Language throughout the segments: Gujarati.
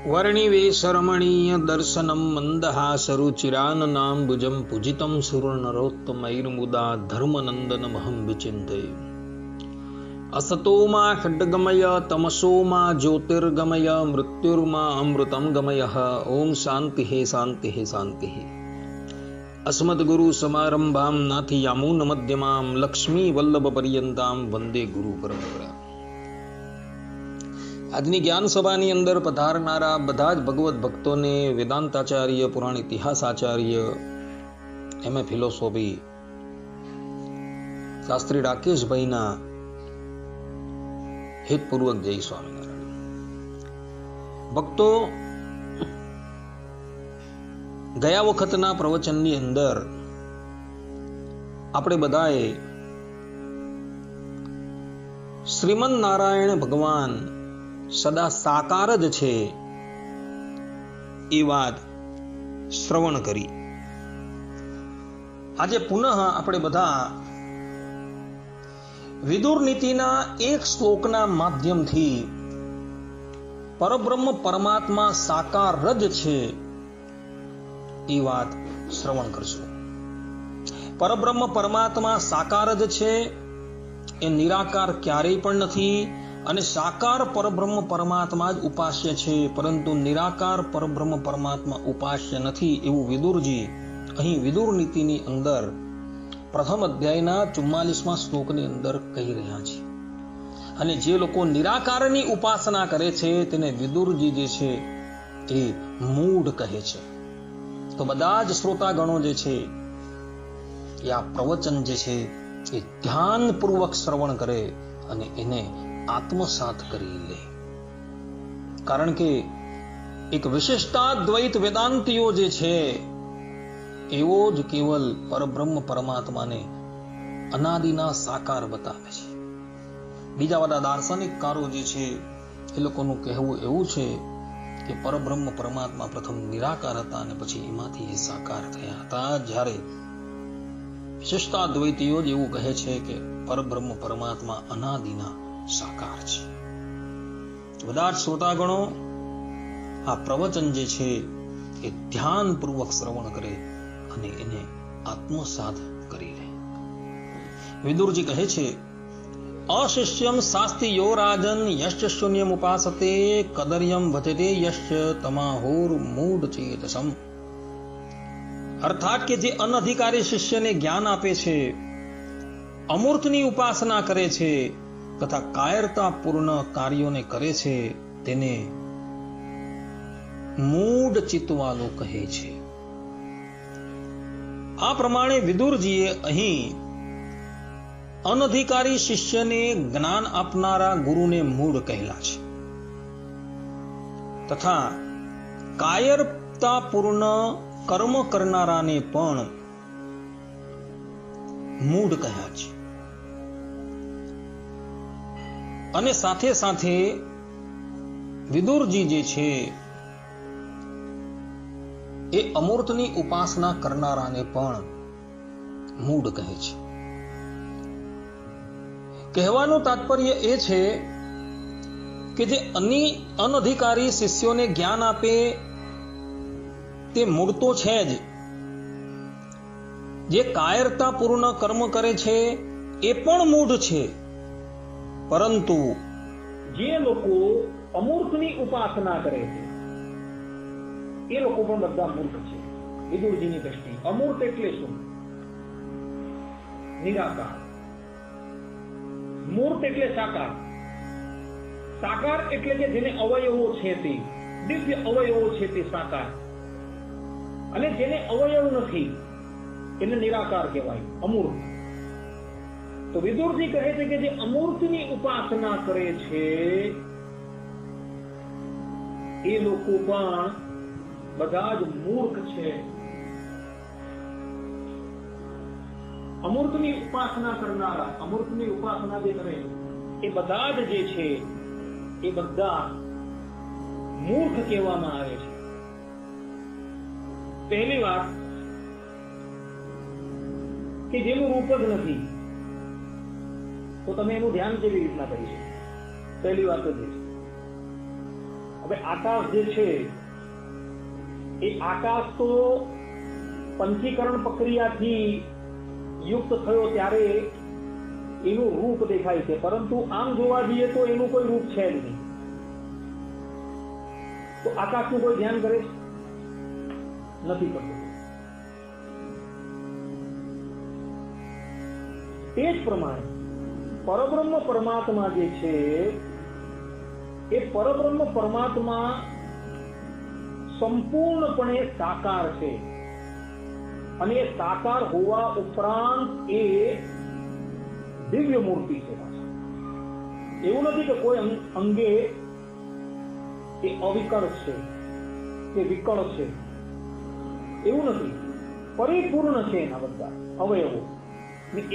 વર્ણિવેશરમણીય દર્શનમ મંદહાસરુચિરાનનાંબુજં પૂજિतं સુરનરોત્તમૈર્મુદા ધર્મનંદનમહં વિચિંતયે. અસતોમા ખડ્ગમય તમસોમા જ્યોતિર્ગમય મૃત્યુર્મા અમૃતં ગમય. ઓમ શાંતિ શાંતિ. અસ્મદ્ગુરુ સમારંભામ નાથિયામૂન મધ્યમામ લક્ષ્મી વલ્લભ પર્યંતામ વંદે ગુરુ પરંપરા. આજની જ્ઞાન સભાની અંદર પધારનારા બધા જ ભગવત ભક્તોને વેદાંતાચાર્ય, પુરાણ ઇતિહાસાચાર્ય, એમએ ફિલોસોફી શાસ્ત્રી રાકેશભાઈના હિતપૂર્વક જય સ્વામિનારાયણ. ભક્તો, ગયા વખતના પ્રવચનની અંદર આપણે બધાએ શ્રીમન નારાયણ ભગવાન સદા સાકાર જ છે એ વાત શ્રવણ કરી. આજે પુનઃ આપણે બધા વિદુર નીતિના એક શ્લોકના માધ્યમથી પરબ્રહ્મ પરમાત્મા સાકાર જ છે એ વાત શ્રવણ કરશું. પરબ્રહ્મ પરમાત્મા સાકાર જ છે, એ નિરાકાર ક્યારેય પણ નથી. અને સાકાર પરબ્રહ્મ પરમાત્મા જ ઉપાસ્ય છે, પરંતુ નિરાકાર પરબ્રહ્મ પરમાત્મા ઉપાસ્ય નથી એવું વિદુરજી અહીં વિદુર નીતિની અંદર પ્રથમ અધ્યાયના 44મા શ્લોકની અંદર કહી રહ્યા છે. અને જે લોકો નિરાકારની ઉપાસના કરે છે તેને વિદુરજી જે છે એ મૂઢ કહે છે. તો બધા જ શ્રોતાગણો જે છે એ આ પ્રવચન જે છે એ ધ્યાનપૂર્વક શ્રવણ કરે અને એને આત્મસાત કરી લે. કારણ કે એક વિશિષ્ટાદ્વૈત વેદાંતિઓ જે છે એવો જ કેવલ પરબ્રહ્મ પરમાત્માને અનાદિના સાકાર બતાવે છે. બીજા બધા દાર્શનિકકારો જે છે એ લોકોનું કહેવું એવું છે કે પરબ્રહ્મ પરમાત્મા પ્રથમ નિરાકાર હતા અને પછી એમાંથી એ સાકાર થયા હતા. જ્યારે વિશિષ્ટાદ્વૈતીઓ જ એવું કહે છે કે પરબ્રહ્મ પરમાત્મા અનાદિના સાકાર છે. બધા જ શ્રોતાગણો આ પ્રવચન જે છે એ ધ્યાનપૂર્વક શ્રવણ કરે અને એને આત્મસાત કરી લે. વિદુરજી કહે છે, અશિષ્યમ શાસ્તિ યો રાજન યશ્ચ શૂન્યમ ઉપાસતે કદર્યમ વધતે યશ્ચ તમાહોર મૂઢ ચેતસમ. અર્થાત કે જે અનધિકારી શિષ્યને જ્ઞાન આપે છે, અમૂર્તની ઉપાસના કરે છે તથા કાયરતાપૂર્ણ કાર્યોને કરે છે તેને મૂઢ ચિત્તવાલો કહે છે. આ પ્રમાણે વિદુરજીએ અહીં અનધિકારી શિષ્યને જ્ઞાન આપનારા ગુરુને મૂઢ કહેલા છે તથા કાયરતાપૂર્ણ કર્મ કરનારાને પણ મૂઢ કહ્યા છે. અને સાથે સાથે વિદુરજી જે છે એ અમૂર્તની ઉપાસના કરનારાને પણ મૂઢ કહે છે. કહેવાનું તાત્પર્ય એ છે કે જે અનધિકારી શિષ્યોને જ્ઞાન આપે તે મૂઢ તો છે જ, જે કાયરતાપૂર્ણ કર્મ કરે છે એ પણ મૂઢ છે. પરંતુ જે લોકો અમૂર્તની ઉપાસના કરે છે એ લોકો પણ બધા મૂર્ખ છે વિદુરજીની દ્રષ્ટિએ. અમૂર્ત એટલે શું? નિરાકાર. મૂર્ત એટલે સાકાર. સાકાર એટલે કે જેને અવયવો છે તે દિવ્ય અવયવો છે તે સાકાર, અને જેને અવયવ નથી એને નિરાકાર કહેવાય, અમૂર્ત. તો વિદુરજી કહે છે કે જે અમૂર્તની ઉપાસના કરે છે એ લોકો પણ બધા જ મૂર્ખ છે. અમૂર્તની ઉપાસના કરનારા, અમૂર્તની ઉપાસના જે કરે એ બધા જ જે છે એ બધા મૂર્ખ કહેવામાં આવે છે. પહેલી વાત કે જેનું રૂપ જ નથી તો તમે એનું ધ્યાન કેવી રીતના કરી શકો? પહેલી વાત તો છે. હવે આકાશ જે છે એ આકાશ તો પંચીકરણ પ્રક્રિયાથી યુક્ત થયો ત્યારે એનું રૂપ દેખાય છે, પરંતુ આમ જોવા જઈએ તો એનું કોઈ રૂપ છે જ નહીં. તો આકાશનું કોઈ ધ્યાન કરે નથી કરતું. તે જ પ્રમાણે પરબ્રહ્મ પરમાત્મા જે છે એ પરબ્રહ્મ પરમાત્મા સંપૂર્ણપણે સાકાર છે, અને એ સાકાર હોવા ઉપરાંત એ દિવ્ય મૂર્તિ છે. એવું નથી કે કોઈ અંગે એ અવિકળ છે કે વિકળ છે, એવું નથી. પરિપૂર્ણ છે એના બધા અવયવો.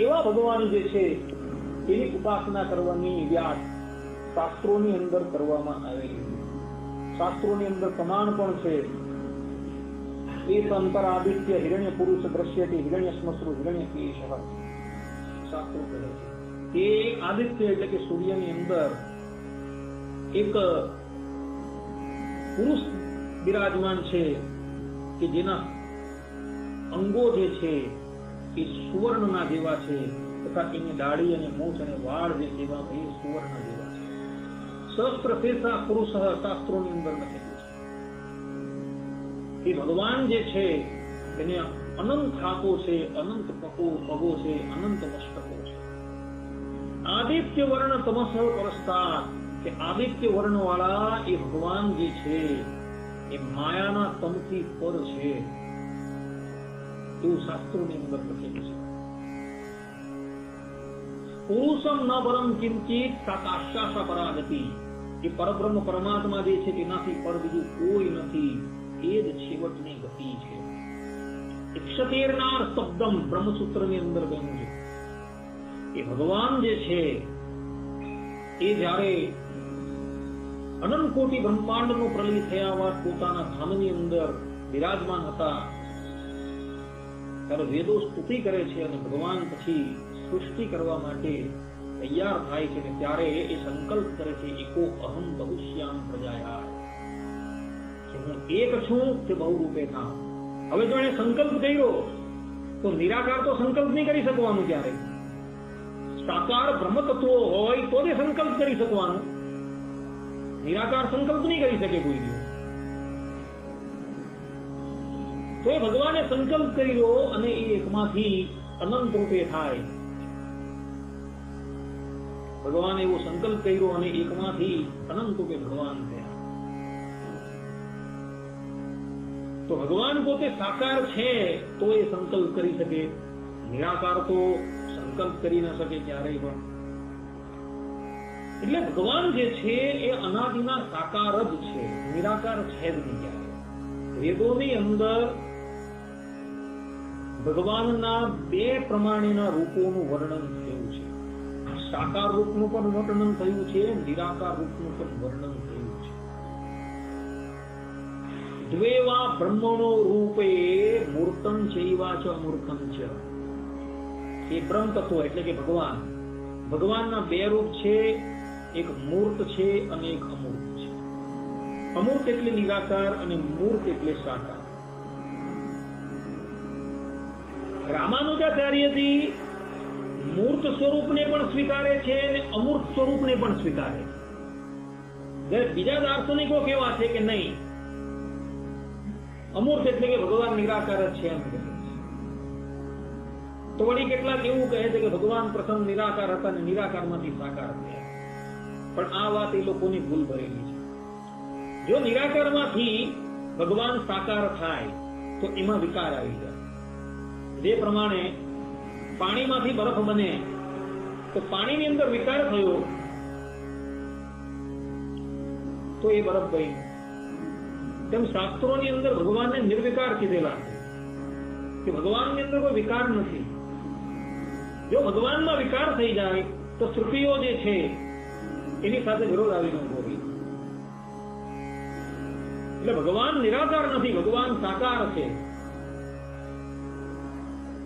એવા ભગવાન જે છે એની ઉપાસના કરવાની વ્યાસ શાસ્ત્રોની અંદર કરવામાં આવેલી છે. શાસ્ત્રોની અંદર પ્રમાણ પણ છે. એ અંતર આદિત્ય હિરણ્ય પુરુષ દ્રશ્યતે હિરણ્ય શ્મશ્રુ હિરણ્ય કેશ. શાસ્ત્રો કહે છે એ આદિત્ય એટલે કે સૂર્યની અંદર એક પુરુષ બિરાજમાન છે કે જેના અંગો જે છે એ સુવર્ણના જેવા છે, તથા એની દાઢી અને મૂછ અને વાળ જે સેવા એ સુવર્ણ જેવા છે. શસ્ત્ર શેષા પુરુષ શાસ્ત્રોની અંદર લખેલું છે. એ ભગવાન જે છે એને અનંત હાથો છે, અનંત પગો છે, અનંત મસ્તકો છે. આદિત્ય વર્ણ તમસ પરસ્તા કે આદિત્ય વર્ણ વાળા એ ભગવાન જે છે એ માયાના તમથી પર છે, એવું શાસ્ત્રોની અંદર લખેલું છે. પુરુષમ ન પરમ કિંચિત સાકાશાસા પરાગતિ. એ પરબ્રહ્મ પરમાત્મા જે છે તેનાથી પર બીજું કોઈ નથી, એ જ છેવટની ગતિ છે. ક્ષતેરનાર શબ્દમ બ્રહ્મસૂત્રની અંદર બન્યું છે. એ ભગવાન જે છે એ જ્યારે અનંત કોટી બ્રહ્માંડનું પ્રલય થયા બાદ પોતાના ધામની અંદર વિરાજમાન હતા, ત્યારે વેદો સ્તુતિ કરે છે અને ભગવાન પછી સૃષ્ટિ કરવા માટે તૈયાર થાય છે. ત્યારે એ સંકલ્પ કરે છે એકો અહમ બહુશ્યામ પ્રજાયા, કે હું એક છું તે બહુ રૂપે થામ. હવે જો એને સંકલ્પ કર્યો તો નિરાકાર તો સંકલ્પ નહીં કરી શકવાનું. ત્યારે સાકાર બ્રહ્મ તત્વો હોય તો જ સંકલ્પ કરી શકવાનું. નિરાકાર સંકલ્પ નહીં કરી શકે કોઈ દિવસ. તો એ ભગવાને સંકલ્પ કર્યો અને એ એકમાંથી અનંત રૂપે થાય. ભગવાને એવો સંકલ્પ કર્યો અને એકમાંથી અનંત રૂપે ભગવાન થયા. તો ભગવાન પોતે સાકાર છે તો એ સંકલ્પ કરી શકે, નિરાકાર તો સંકલ્પ કરી ન શકે ક્યારેય પણ. એટલે ભગવાન જે છે એ અનાદિના સાકાર જ છે, નિરાકાર છે જ નહીં ક્યારે. વેદોની અંદર ભગવાનના બે પ્રમાણેના રૂપોનું વર્ણન થયું છે. સાકાર રૂપનું પણ વર્ણન થયું છે, નિરાકાર રૂપનું પણ વર્ણન થયું છે. દ્વેવા બ્રહ્મણો રૂપે મૂર્તં ચૈવા ચ અમૂર્તં ચ. એ બ્રહ્મ તત્વ એટલે કે ભગવાન, ભગવાનના બે રૂપ છે, એક મૂર્ત છે અને એક અમૂર્ત છે. અમૂર્ત એટલે નિરાકાર અને મૂર્ત એટલે સાકાર. રામાનુજાચાર્યજી મૂર્ત સ્વરૂપને પણ સ્વીકારે છે અને અમૂર્ત સ્વરૂપને પણ સ્વીકારે છે. બીજા દાર્શનિકો કેવા છે કે નહીં, અમૂર્ત એટલે કે ભગવાન નિરાકાર જ છે એમ કહે છે. તો વળી કેટલાક એવું કહે છે કે ભગવાન પ્રથમ નિરાકાર હતા અને નિરાકારમાંથી સાકાર થયા. પણ આ વાત એ લોકોની ભૂલ ભરેલી છે. જો નિરાકારમાંથી ભગવાન સાકાર થાય તો એમાં વિકાર આવી જાય. જે પ્રમાણે પાણીમાંથી બરફ બને તો પાણીની અંદર વિકાર થયો તો એ બરફ બની. તેમ શાસ્ત્રોની અંદર ભગવાનને નિર્વિકાર કીધેલા કે ભગવાનની અંદર કોઈ વિકાર નથી. જો ભગવાનમાં વિકાર થઈ જાય તો શ્રુતિઓ જે છે એની સાથે વિરોધ આવી ન હોય. એટલે ભગવાન નિરાકાર નથી, ભગવાન સાકાર છે.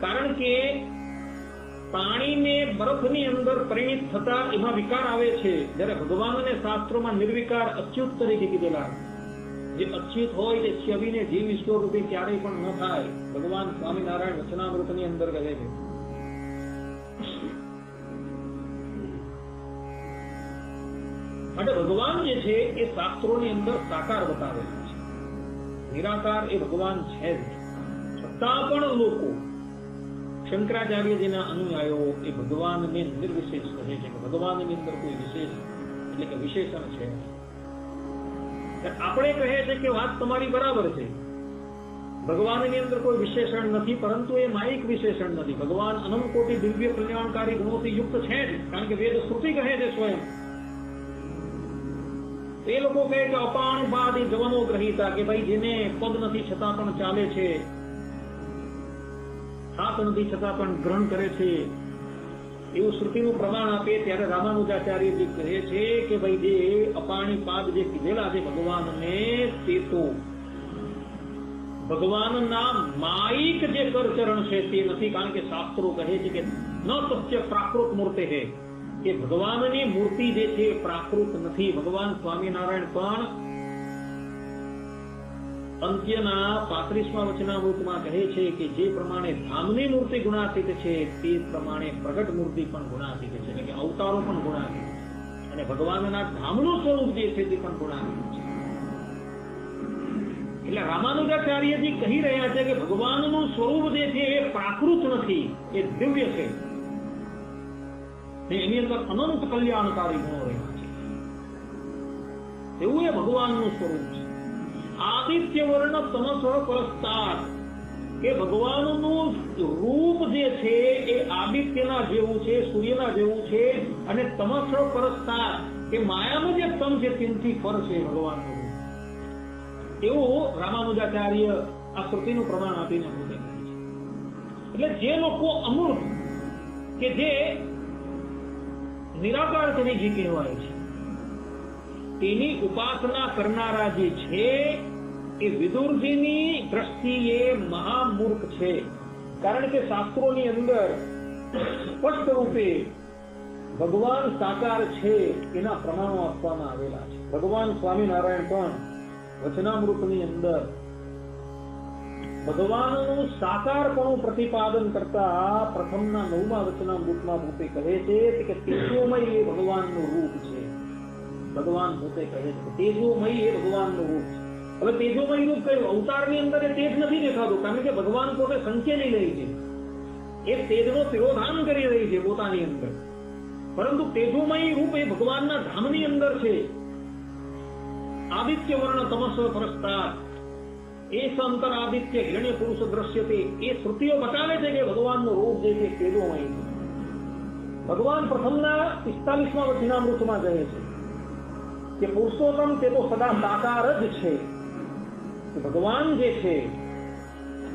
કારણ કે પાણીને બરફની અંદર પરિણિત થતા એમાં વિકાર આવે છે, જ્યારે ભગવાનને શાસ્ત્રોમાં નિર્વિકાર અચ્યુત તરીકે કીધેલા. જે અચ્યુત હોય તે છવીને જીવ ઈશ્વર રૂપે ક્યારેય પણ ન થાય, ભગવાન સ્વામિનારાયણ વચનામૃતની અંદર કહે છે. માટે ભગવાન જે છે એ શાસ્ત્રોની અંદર સાકાર બતાવેલા છે, નિરાકાર એ ભગવાન છે જ. છતાં પણ લોકો શંકરાચાર્યજીના અનુયાયીઓ એ ભગવાનને નિર્વિશેષ કહે છે કે ભગવાનની અંદર કોઈ વિશેષ એટલે કે વિશેષણ છે. આપણે કહે છે કે વાત તમારી બરાબર છે, ભગવાનની અંદર કોઈ વિશેષણ નથી, પરંતુ એ માયિક વિશેષણ નથી. ભગવાન અનંત કોટી દિવ્ય કલ્યાણકારી ગુણોથી યુક્ત છે જ, કારણ કે વેદ શ્રુતિ કહે છે સ્વયં. એ લોકો કહે કે અપાણુપાદી જવનો ગ્રહીતા, કે ભાઈ જેને પગ નથી છતાં પણ ચાલે છે, હાથ નથી છતાં પણ ગ્રહણ કરે છે, એવું શ્રુતિનું પ્રમાણ આપે. ત્યારે રામાનુજાચાર્યજી કહે છે કે ભાઈ જે અપાણીપાદ જે કીધેલા છે ભગવાનને, તે તો ભગવાનના માયિક જે કરચરણ છે તે નથી, કારણ કે શાસ્ત્રો કહે છે કે ન તસ્ય પ્રાકૃત મૂર્તે હે, કે ભગવાનની મૂર્તિ જે છે પ્રાકૃત નથી. ભગવાન સ્વામિનારાયણ પણ અંત્યના 35મા વચનામૃતમાં કહે છે કે જે પ્રમાણે ધામની મૂર્તિ ગુણાતીત છે તે પ્રમાણે પ્રગટ મૂર્તિ પણ ગુણાતીત છે, એટલે કે અવતારો પણ ગુણાતીત છે, અને ભગવાનના ધામનું સ્વરૂપ જે છે તે પણ ગુણાતીત છે. એટલે રામાનુજાચાર્યજી કહી રહ્યા છે કે ભગવાનનું સ્વરૂપ જે છે એ પ્રાકૃત નથી, એ દિવ્ય છે, એની અંદર અનંત કલ્યાણકારી ગુણો રહ્યા છે. એવું એ ભગવાનનું સ્વરૂપ છે. આદિત્ય વર્ણ તમસ પરસ્તાર, કે ભગવાનનું રૂપ જે છે એ આદિત્યના જેવું છે, સૂર્યના જેવું છે, અને તમસ પરસ્તાર કે માયાનું જે તમ છે તેનથી પર છે ભગવાનનું રૂપ. એવું રામાનુજાચાર્ય આ શ્રુતિનું પ્રમાણ આપીને પોતે કહે છે. એટલે જે લોકો અમૂર્ત કે જે નિરાકાર તરીકે કહેવાય છે, તેની ઉપાસના કરનારા જે છે એ વિદુરજીની દ્રષ્ટિએ મહામૂર્ખ છે. કારણ કે શાસ્ત્રોની અંદર સ્પષ્ટ રૂપે ભગવાન સાકાર છે એના પ્રમાણો આપવામાં આવેલા છે. ભગવાન સ્વામિનારાયણ પણ વચનામૃતની અંદર ભગવાનનું સાકારપણું પ્રતિપાદન કરતા પ્રથમના 9મા વચનામૃતમાં પોતે કહે છે કે તેજોમય એ ભગવાનનું રૂપ છે. ભગવાન પોતે કહે છે તેજોમય એ ભગવાનનું રૂપ છે. હવે તેજોમય રૂપ કયું? અવતારની અંદર એ તેજ નથી દેખાતું, કારણ કે ભગવાન પોતે સંકેલી રહી છે, એ તેજનો તિરોધાન કરી રહી છે પોતાની અંદર. પરંતુ તેજોમય રૂપ એ ભગવાનના ધામની અંદર છે. આદિત્ય વર્ણ તમસ પરસ્તાર એ સંતર આદિત્ય હિરણ્ય પુરુષ દ્રશ્યતે, એ શ્રુતિઓ બતાવે છે કે ભગવાનનું રૂપ જે છે તેજોમય છે. ભગવાન પ્રથમના 45મા વચનામૃતમાં કહે છે કે પુરુષોત્તમ તે તો સદા સાકાર જ છે. ભગવાન જે છે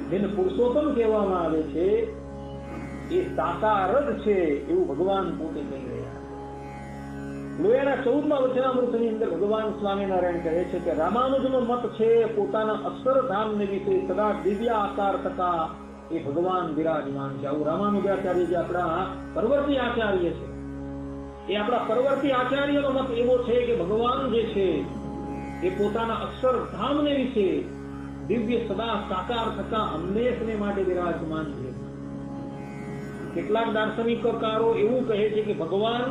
જેને પુરુષોત્તમ કહેવામાં આવે છે એ સાકાર જ છે, એવું ભગવાન પોતે કહી રહ્યા. લોયાના 14મા વચનામૃતની અંદર ભગવાન સ્વામિનારાયણ કહે છે કે રામાનુજનો મત છે પોતાના અક્ષરધામને વિશે સદા દિવ્ય આકાર થતા એ ભગવાન બિરાજમાન છે. આવું રામાનુજાચાર્ય જે આપણા પરવર્તી આચાર્ય છે, એ આપણા પરવર્તી આચાર્યનો મત એવો છે કે ભગવાન જે છે એ પોતાના અક્ષરધામને વિશે દિવ્ય સદા સાકાર થતા હંમેશને માટે બિરાજમાન છે. કેટલાક દાર્શનિકકારો એવું કહે છે કે ભગવાન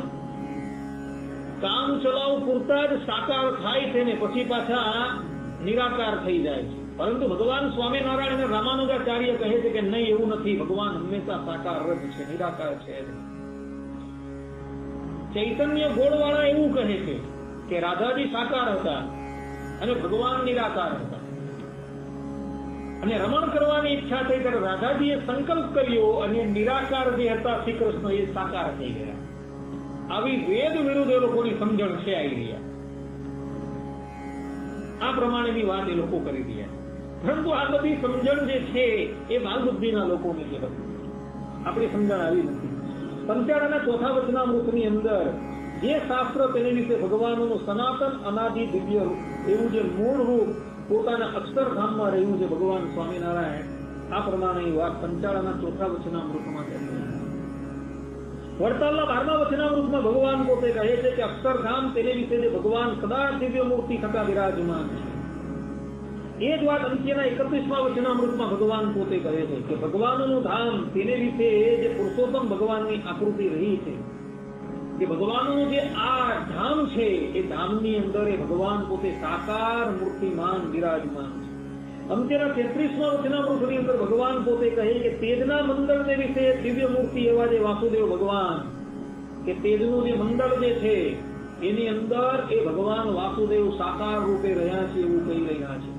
કામ ચલાવ પૂરતા જ સાકાર થાય છે ને પછી પાછા નિરાકાર થઈ જાય છે. પરંતુ ભગવાન સ્વામિનારાયણ અને રામાનુજાચાર્ય કહે છે કે નહીં, એવું નથી. ભગવાન હંમેશા સાકાર જ છે, નિરાકાર છે. ચૈતન્ય ગોળવાળા એવું કહે છે કે રાધાજી સાકાર હતા અને ભગવાન નિરાકાર હતા, અને રમણ કરવાની ઈચ્છા થઈ ત્યારે રાધાજીએ સંકલ્પ કર્યો અને નિરાકાર જે હતા શ્રી કૃષ્ણ એ સાકાર થઈ ગયા. આવી વેદ વિરુદ્ધ એ લોકોની સમજણ છે આવી રહ્યા. આ પ્રમાણેની વાત એ લોકો કરી રહ્યા. પરંતુ આ બધી સમજણ જે છે એ બાલ બુદ્ધિના લોકોની છે, આપણી સમજણ આવી નથી. પંચાળાના 4થા વચનામૃતની અંદર જે શાસ્ત્ર તેની વિશે ભગવાનનું સનાતન અનાદિ દિવ્ય એવું જે મૂળ રૂપ પોતાના અક્ષરધામમાં રહ્યું છે ભગવાન સ્વામિનારાયણ, આ પ્રમાણે વાત પંચાળાના 4થા વચનામૃતમાં કરી રહ્યા. વડતાલના 12મા વચનામૃતમાં ભગવાન પોતે કહે છે કે અક્ષરધામ તેને વિશે જે ભગવાન સદા દિવ્ય મૂર્તિ થતા વિરાજમાન છે. એ જ વાત અંત્યના 31મા વચનામૃતમાં ભગવાન પોતે કહે છે કે ભગવાનનું ધામ તેને વિશે જે પુરુષોત્તમ ભગવાનની આકૃતિ રહી છે, કે ભગવાનનું જે આ ધામ છે એ ધામની અંદર એ ભગવાન પોતે સાકાર મૂર્તિમાન વિરાજમાન છે. અંત્યના 33મા વચનામૃતની અંદર ભગવાન પોતે કહે કે તેજના મંડળને વિશે દિવ્ય મૂર્તિ એવા જે વાસુદેવ ભગવાન, કે તેજનું જે મંડળ જે છે એની અંદર એ ભગવાન વાસુદેવ સાકાર રૂપે રહ્યા છે એવું કહી રહ્યા છે.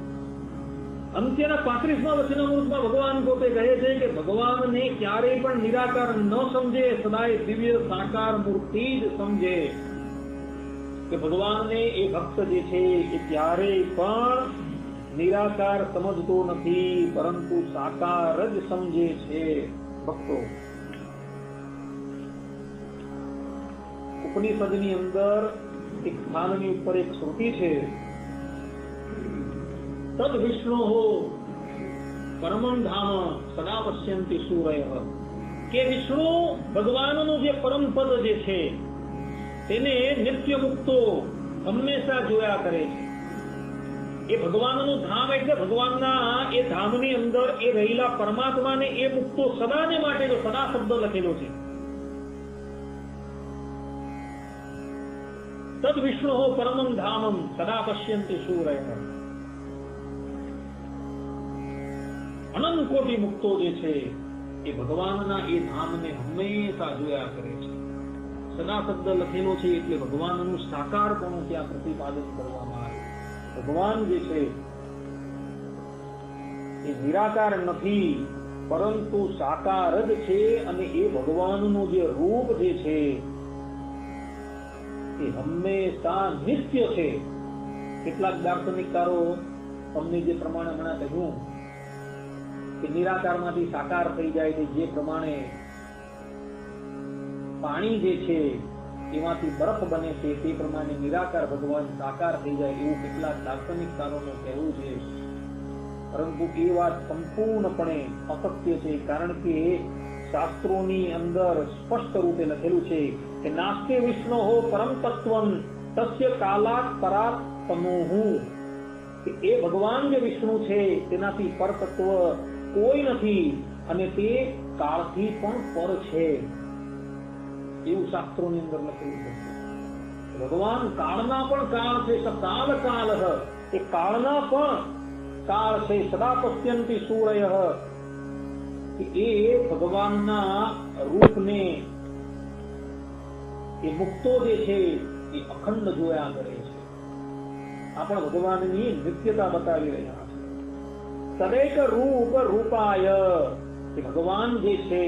અંત્યના 35મા વચનામૃતમાં ભગવાન પોતે કહે છે કે ભગવાનને ક્યારેય પણ નિરાકાર ન સમજે, સદાય દિવ્ય સાકાર મૂર્તિ જ સમજે. કે ભગવાનને એ ભક્ત જે છે એ ક્યારેય પણ નિરાકાર સમજતો નથી, પરંતુ સાકાર જ સમજે છે. ભક્તો, ઉપનિષદની અંદર એક સ્થાનની ઉપર એક શ્રુતિ છે, તદ વિષ્ણુ પરમં ધામ સદા પશ્યંતિ સૂરય, કે વિષ્ણુ ભગવાનનું જે પરમ પદ જે છે તેને નિત્ય મુક્તો હંમેશા જોયા કરે છે. એ ભગવાનનું ધામ એટલે ભગવાનના એ ધામની અંદર એ રહેલા પરમાત્માને એ મુક્તો સદાને માટે જો સદા શબ્દ લખેલો છે. તદ વિષ્ણુ પરમં ધામમ સદા પશ્યંતિ સૂરય, અનંત કોટી મુક્તો જે છે એ ભગવાનના એ ધામને હંમેશા જોયા કરે છે. સદા શબ્દ લખેલો છે એટલે ભગવાનનું સાકારપણું ત્યાં પ્રતિપાદન કરવામાં આવે. ભગવાન જે છે એ નિરાકાર નથી, પરંતુ સાકાર જ છે. અને એ ભગવાનનું જે રૂપ જે છે એ હંમેશા નિત્ય છે. કેટલાક દાર્શનિકકારો તમને જે પ્રમાણે હમણાં કહ્યું કે નિરાકારમાંથી સાકાર થઈ જાય છે, જે પ્રમાણે પાણી જે છે એમાંથી બરફ બને છે તે પ્રમાણે નિરાકાર ભગવાન સાકાર થઈ જાય એવું કેટલાક દાર્શનિકકારોનું કહેવું છે. પરંતુ એ વાત સંપૂર્ણપણે અસત્ય છે. કારણ કે શાસ્ત્રોની અંદર સ્પષ્ટ રૂપે લખેલું છે કે નાસ્તે વિષ્ણોઃ પરમ તત્વં તસ્ય કાલાત પરાત તમોહુ, કે એ ભગવાન જે વિષ્ણુ છે તેનાથી પર તત્વ કોઈ નથી અને તે કાળથી પણ પર છે એવું શાસ્ત્રોની અંદર લખેલું છે. ભગવાન કાળના પણ કાળ છે, સકાલ કાલ, એ કાળના પણ કાળ છે. સદા પશ્યંતિ સૂરય, એ ભગવાનના રૂપને એ મુક્તો જે છે એ અખંડ જોયા કરે છે. આ પણ ભગવાનની નિત્યતા બતાવી રહ્યા છે. સદૈક રૂપ રૂપાય, એ ભગવાન જે છે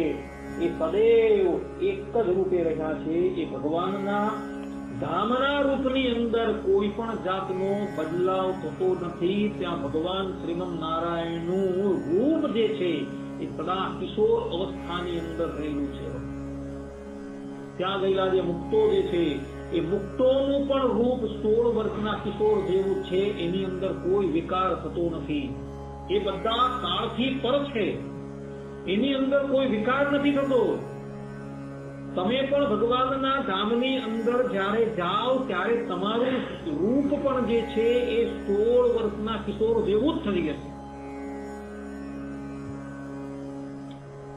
એ સદૈવ એક જ રૂપે રહ્યા છે. એ ભગવાનના ધામના રૂપની અંદર કોઈ પણ જાતનો બદલાવ થતો નથી. ત્યાં ભગવાન શ્રીમન નારાયણનું રૂપ જે છે એ સદા કિશોર અવસ્થાની અંદર રહેલું છે. ત્યાં ગયેલા જે મુક્તો જે છે એ મુક્તોનું પણ રૂપ 16 વર્ષના કિશોર જેવું છે. એની અંદર કોઈ વિકાર થતો નથી. એ બધા કાળથી પર છે, એની અંદર કોઈ વિકાર નથી થતો. તમે પણ ભગવાનના ધામની અંદર જ્યારે જાઓ ત્યારે તમારું રૂપ પણ જે છે એ 16 વર્ષના કિશોર જેવું જ થઈ જશે.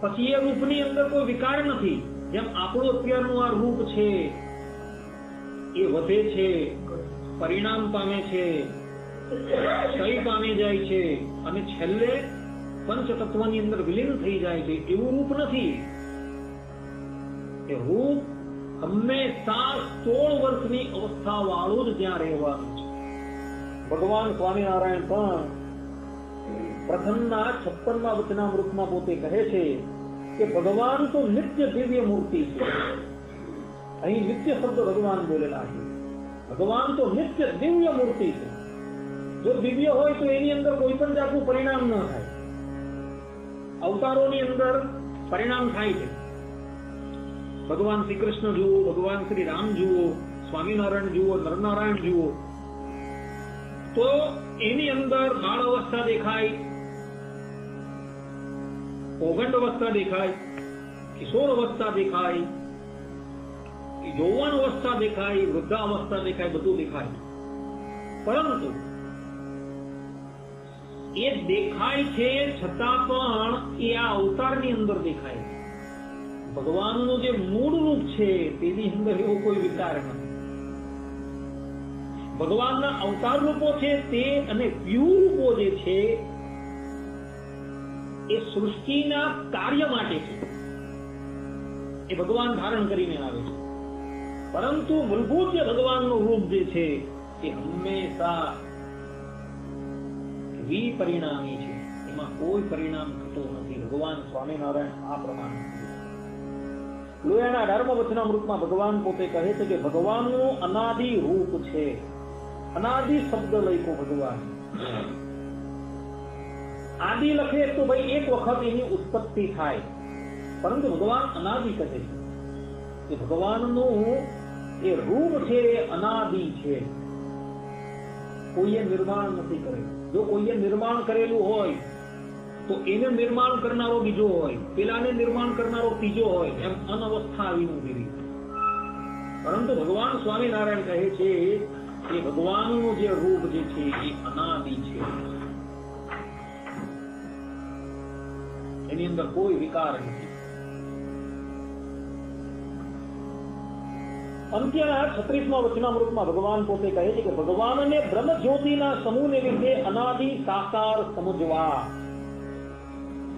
પછી એ રૂપની અંદર કોઈ વિકાર નથી. જેમ આપણું અત્યારનું આ રૂપ છે એ વધે છે, પરિણામ પામે છે, ક્ષય પામી જાય છે અને છેલ્લે પંચ તત્વની અંદર વિલીન થઈ જાય છે. એવું રૂપ નથી. એ રૂપ હંમેશા 16 વર્ષની અવસ્થા વાળું જ ત્યાં રહેવાનું છે. ભગવાન સ્વામિનારાયણ પણ પ્રથમના 56મા વચનામૃતમાં પોતે કહે છે કે ભગવાન તો નિત્ય દિવ્ય મૂર્તિ છે. અહીં નિત્ય શબ્દ ભગવાન બોલેલા છે. ભગવાન તો નિત્ય દિવ્ય મૂર્તિ છે. જો દિવ્ય હોય તો એની અંદર કોઈ પણ જાતનું પરિણામ ન થાય. અવતારોની અંદર પરિણામ થાય છે. ભગવાન શ્રી કૃષ્ણ જુઓ, ભગવાન શ્રી રામ જુઓ, સ્વામિનારાયણ જુઓ, નરનારાયણ જુઓ, તો એની અંદર બાળ અવસ્થા દેખાય, પૌગંડ અવસ્થા દેખાય, કિશોર અવસ્થા દેખાય, યૌવન અવસ્થા દેખાય, વૃદ્ધાવસ્થા દેખાય, બધું દેખાય, પરંતુ એ દેખાય છે છતાં પણ એ આ અવતારની અંદર દેખાય. ભગવાનનું જે મૂળ રૂપ છે તેની અંદર એવો કોઈ વિકાર નથી. ભગવાનના અવતાર રૂપો છે તે અને વ્યૂહ રૂપો જે છે એ સૃષ્ટિના કાર્ય માટે છે. એ ભગવાન ધારણ કરીને આવે છે, પરંતુ મૂળભૂત જે ભગવાનનું રૂપ જે છે એ હંમેશા વિપરિણામી છે. એમાં કોઈ પરિણામ થતું નથી. ભગવાન સ્વામિનારાયણ આ પ્રમાણે લોયાના 18મા વચનામૃતમાં ભગવાન પોતે કહે છે કે ભગવાનનું અનાદિ રૂપ છે. અનાદિ શબ્દ લખ્યો ભગવાન. આદિ લખે તો ભાઈ એક વખત એની ઉત્પત્તિ થાય, પરંતુ ભગવાન અનાદિ કહે છે કે ભગવાનનું એ રૂપ છે એ અનાદિ છે. કોઈએ નિર્માણ નથી કરેલું. જો કોઈએ નિર્માણ કરેલું હોય તો એને નિર્માણ કરનારો બીજો હોય, પેલાને નિર્માણ કરનારો ત્રીજો હોય, એમ અનવસ્થા આવીને ઉભી રહી. પરંતુ ભગવાન સ્વામિનારાયણ કહે છે કે ભગવાનનું જે રૂપ જે છે એ અનાદિ છે. એની અંદર કોઈ વિકાર નથી. અંત્યના 36મા વચનામૃતમાં ભગવાન પોતે કહે છે કે ભગવાનને બ્રહ્મ જ્યોતિના સમૂહને વિશે અનાદિ સાકાર સમજવા.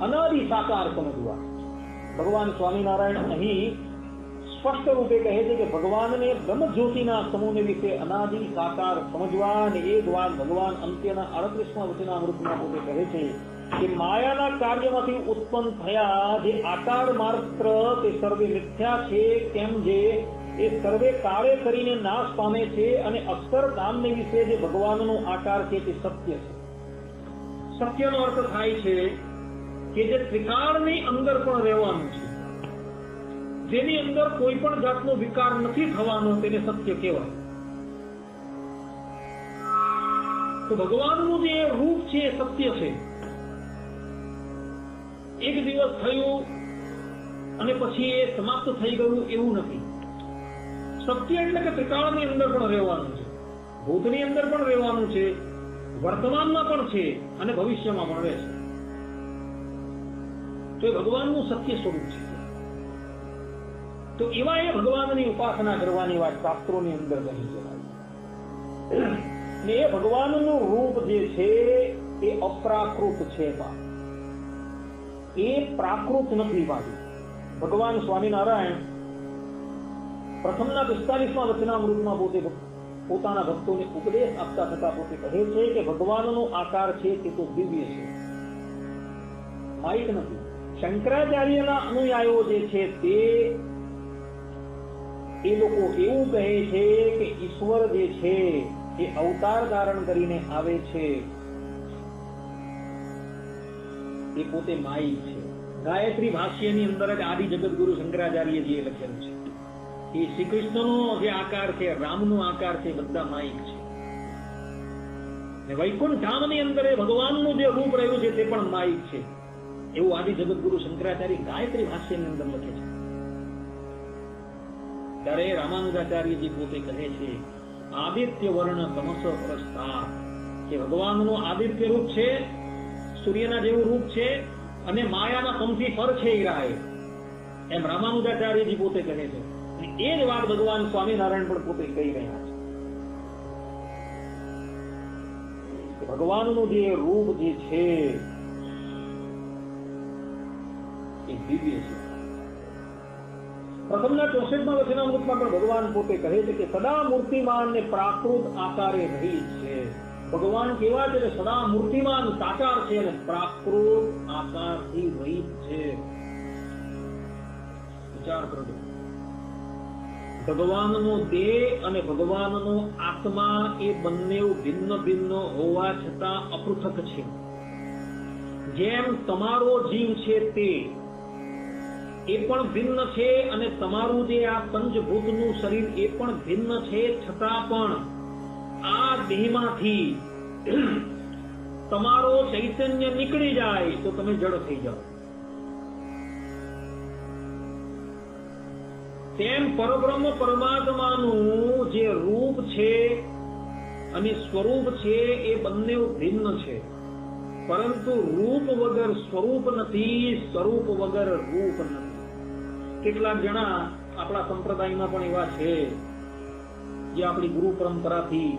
અનાદિ સાકાર સમજવા. ભગવાન સ્વામિનારાયણ અહીં સ્પષ્ટ રૂપે કહે છે કે ભગવાનને બ્રહ્મ જ્યોતિના સમૂહને વિશે અનાદિ સાકાર સમજવા. અને એ જ વાત ભગવાન અંત્યના 38મા વચનામૃતમાં પોતે કહે છે કે માયાના કાર્યમાંથી ઉત્પન્ન થયા જે આકાર માત્ર તે સર્વે મિથ્યા છે, કેમ જે એ સર્વે કાર્ય કરીને નાશ પામે છે, અને અક્ષરધામને વિશે જે ભગવાનનો આકાર છે તે સત્ય છે. સત્યનો અર્થ થાય છે કે જે ત્રિકાળની અંદર પણ રહેવાનું છે, જેની અંદર કોઈ પણ જાતનો વિકાર નથી થવાનો, તેને સત્ય કહેવાય. તો ભગવાનનું જે રૂપ છે એ સત્ય છે. એક દિવસ થયું અને પછી એ સમાપ્ત થઈ ગયું એવું નથી. સત્ય એટલે કે ત્રિકાળની અંદર પણ રહેવાનું છે, ભૂતની અંદર પણ રહેવાનું છે, વર્તમાનમાં પણ છે અને ભવિષ્યમાં પણ રહેશે. તો એ ભગવાનનું સત્ય સ્વરૂપ છે. તો એવા એ ભગવાનની ઉપાસના કરવાની વાત શાસ્ત્રોની અંદર કહી છે. ને એ ભગવાનનું રૂપ જે છે એ અપ્રાકૃત છે, એ પ્રાકૃત નથી. પાછું ભગવાન સ્વામિનારાયણ પ્રથમના 45મા વચનામૃતમાં પોતે પોતાના ભક્તોને ઉપદેશ આપતા થતા પોતે કહે છે કે ભગવાનનો આકાર છે તે તો દિવ્ય છે, માઇક નથી. શંકરાચાર્યના અનુયાયીઓ જે છે તે એ લોકો એવું કહે છે કે ઈશ્વર જે છે એ અવતાર ધારણ કરીને આવે છે, એ પોતે માઇક છે. ગાયત્રી ભાષ્યની અંદર જ આદિ જગતગુરુ શંકરાચાર્યજીએ લખેલું છે કે શ્રી કૃષ્ણનો જે આકાર છે, રામનો આકાર છે, બધા માઇક છે. ને વૈકુંઠ ધામની અંદર એ ભગવાનનું જે રૂપ રહ્યું છે તે પણ માઇક છે, એવું આદિ જગતગુરુ શંકરાચાર્ય ગાયત્રી ભાષ્યની અંદર લખે છે. ત્યારે રામાનુજાચાર્યજી પોતે કહે છે આદિત્ય વર્ણ તમસ પ્રસ્થા, કે ભગવાનનું આદિત્ય રૂપ છે, સૂર્યના જેવું રૂપ છે, અને માયાના પંથી પર છે ઈરાય, એમ રામાનુજાચાર્યજી પોતે કહે છે. એ જ વાત ભગવાન સ્વામિનારાયણ પણ પોતે કહી રહ્યા છે. ભગવાનનું જે રૂપ જે છે એ દિવ્ય છે. પ્રથમના 64મા વચનામૃતમાં પણ ભગવાન પોતે કહે છે કે સદા મૂર્તિમાન ને પ્રાકૃત આકારે રહી છે. ભગવાન કેવા છે કે સદા મૂર્તિમાન સાકાર છે અને પ્રાકૃત આકારથી રહિત છે. વિચાર કરજો, ભગવાનનો દેહ અને ભગવાનનો આત્મા એ બંને ભિન્ન ભિન્ન હોવા છતાં અપૃથક છે. જેમ તમારો જીવ છે તે એ પણ ભિન્ન છે, અને તમારું જે આ પંચભૂતનું શરીર એ પણ ભિન્ન છે, છતાં પણ આ દેહમાંથી તમારો ચૈતન્ય નીકળી જાય તો તમે જડ થઈ જાઓ. તેમ પરબ્રહ્મ પરમાત્માનું જે રૂપ છે અને સ્વરૂપ છે એ બંને ભિન્ન છે, પરંતુ રૂપ વગર સ્વરૂપ નથી, સ્વરૂપ વગર રૂપ નથી. કેટલાક જણા આપણા સંપ્રદાયમાં પણ એવા છે જે આપણી ગુરુ પરંપરાથી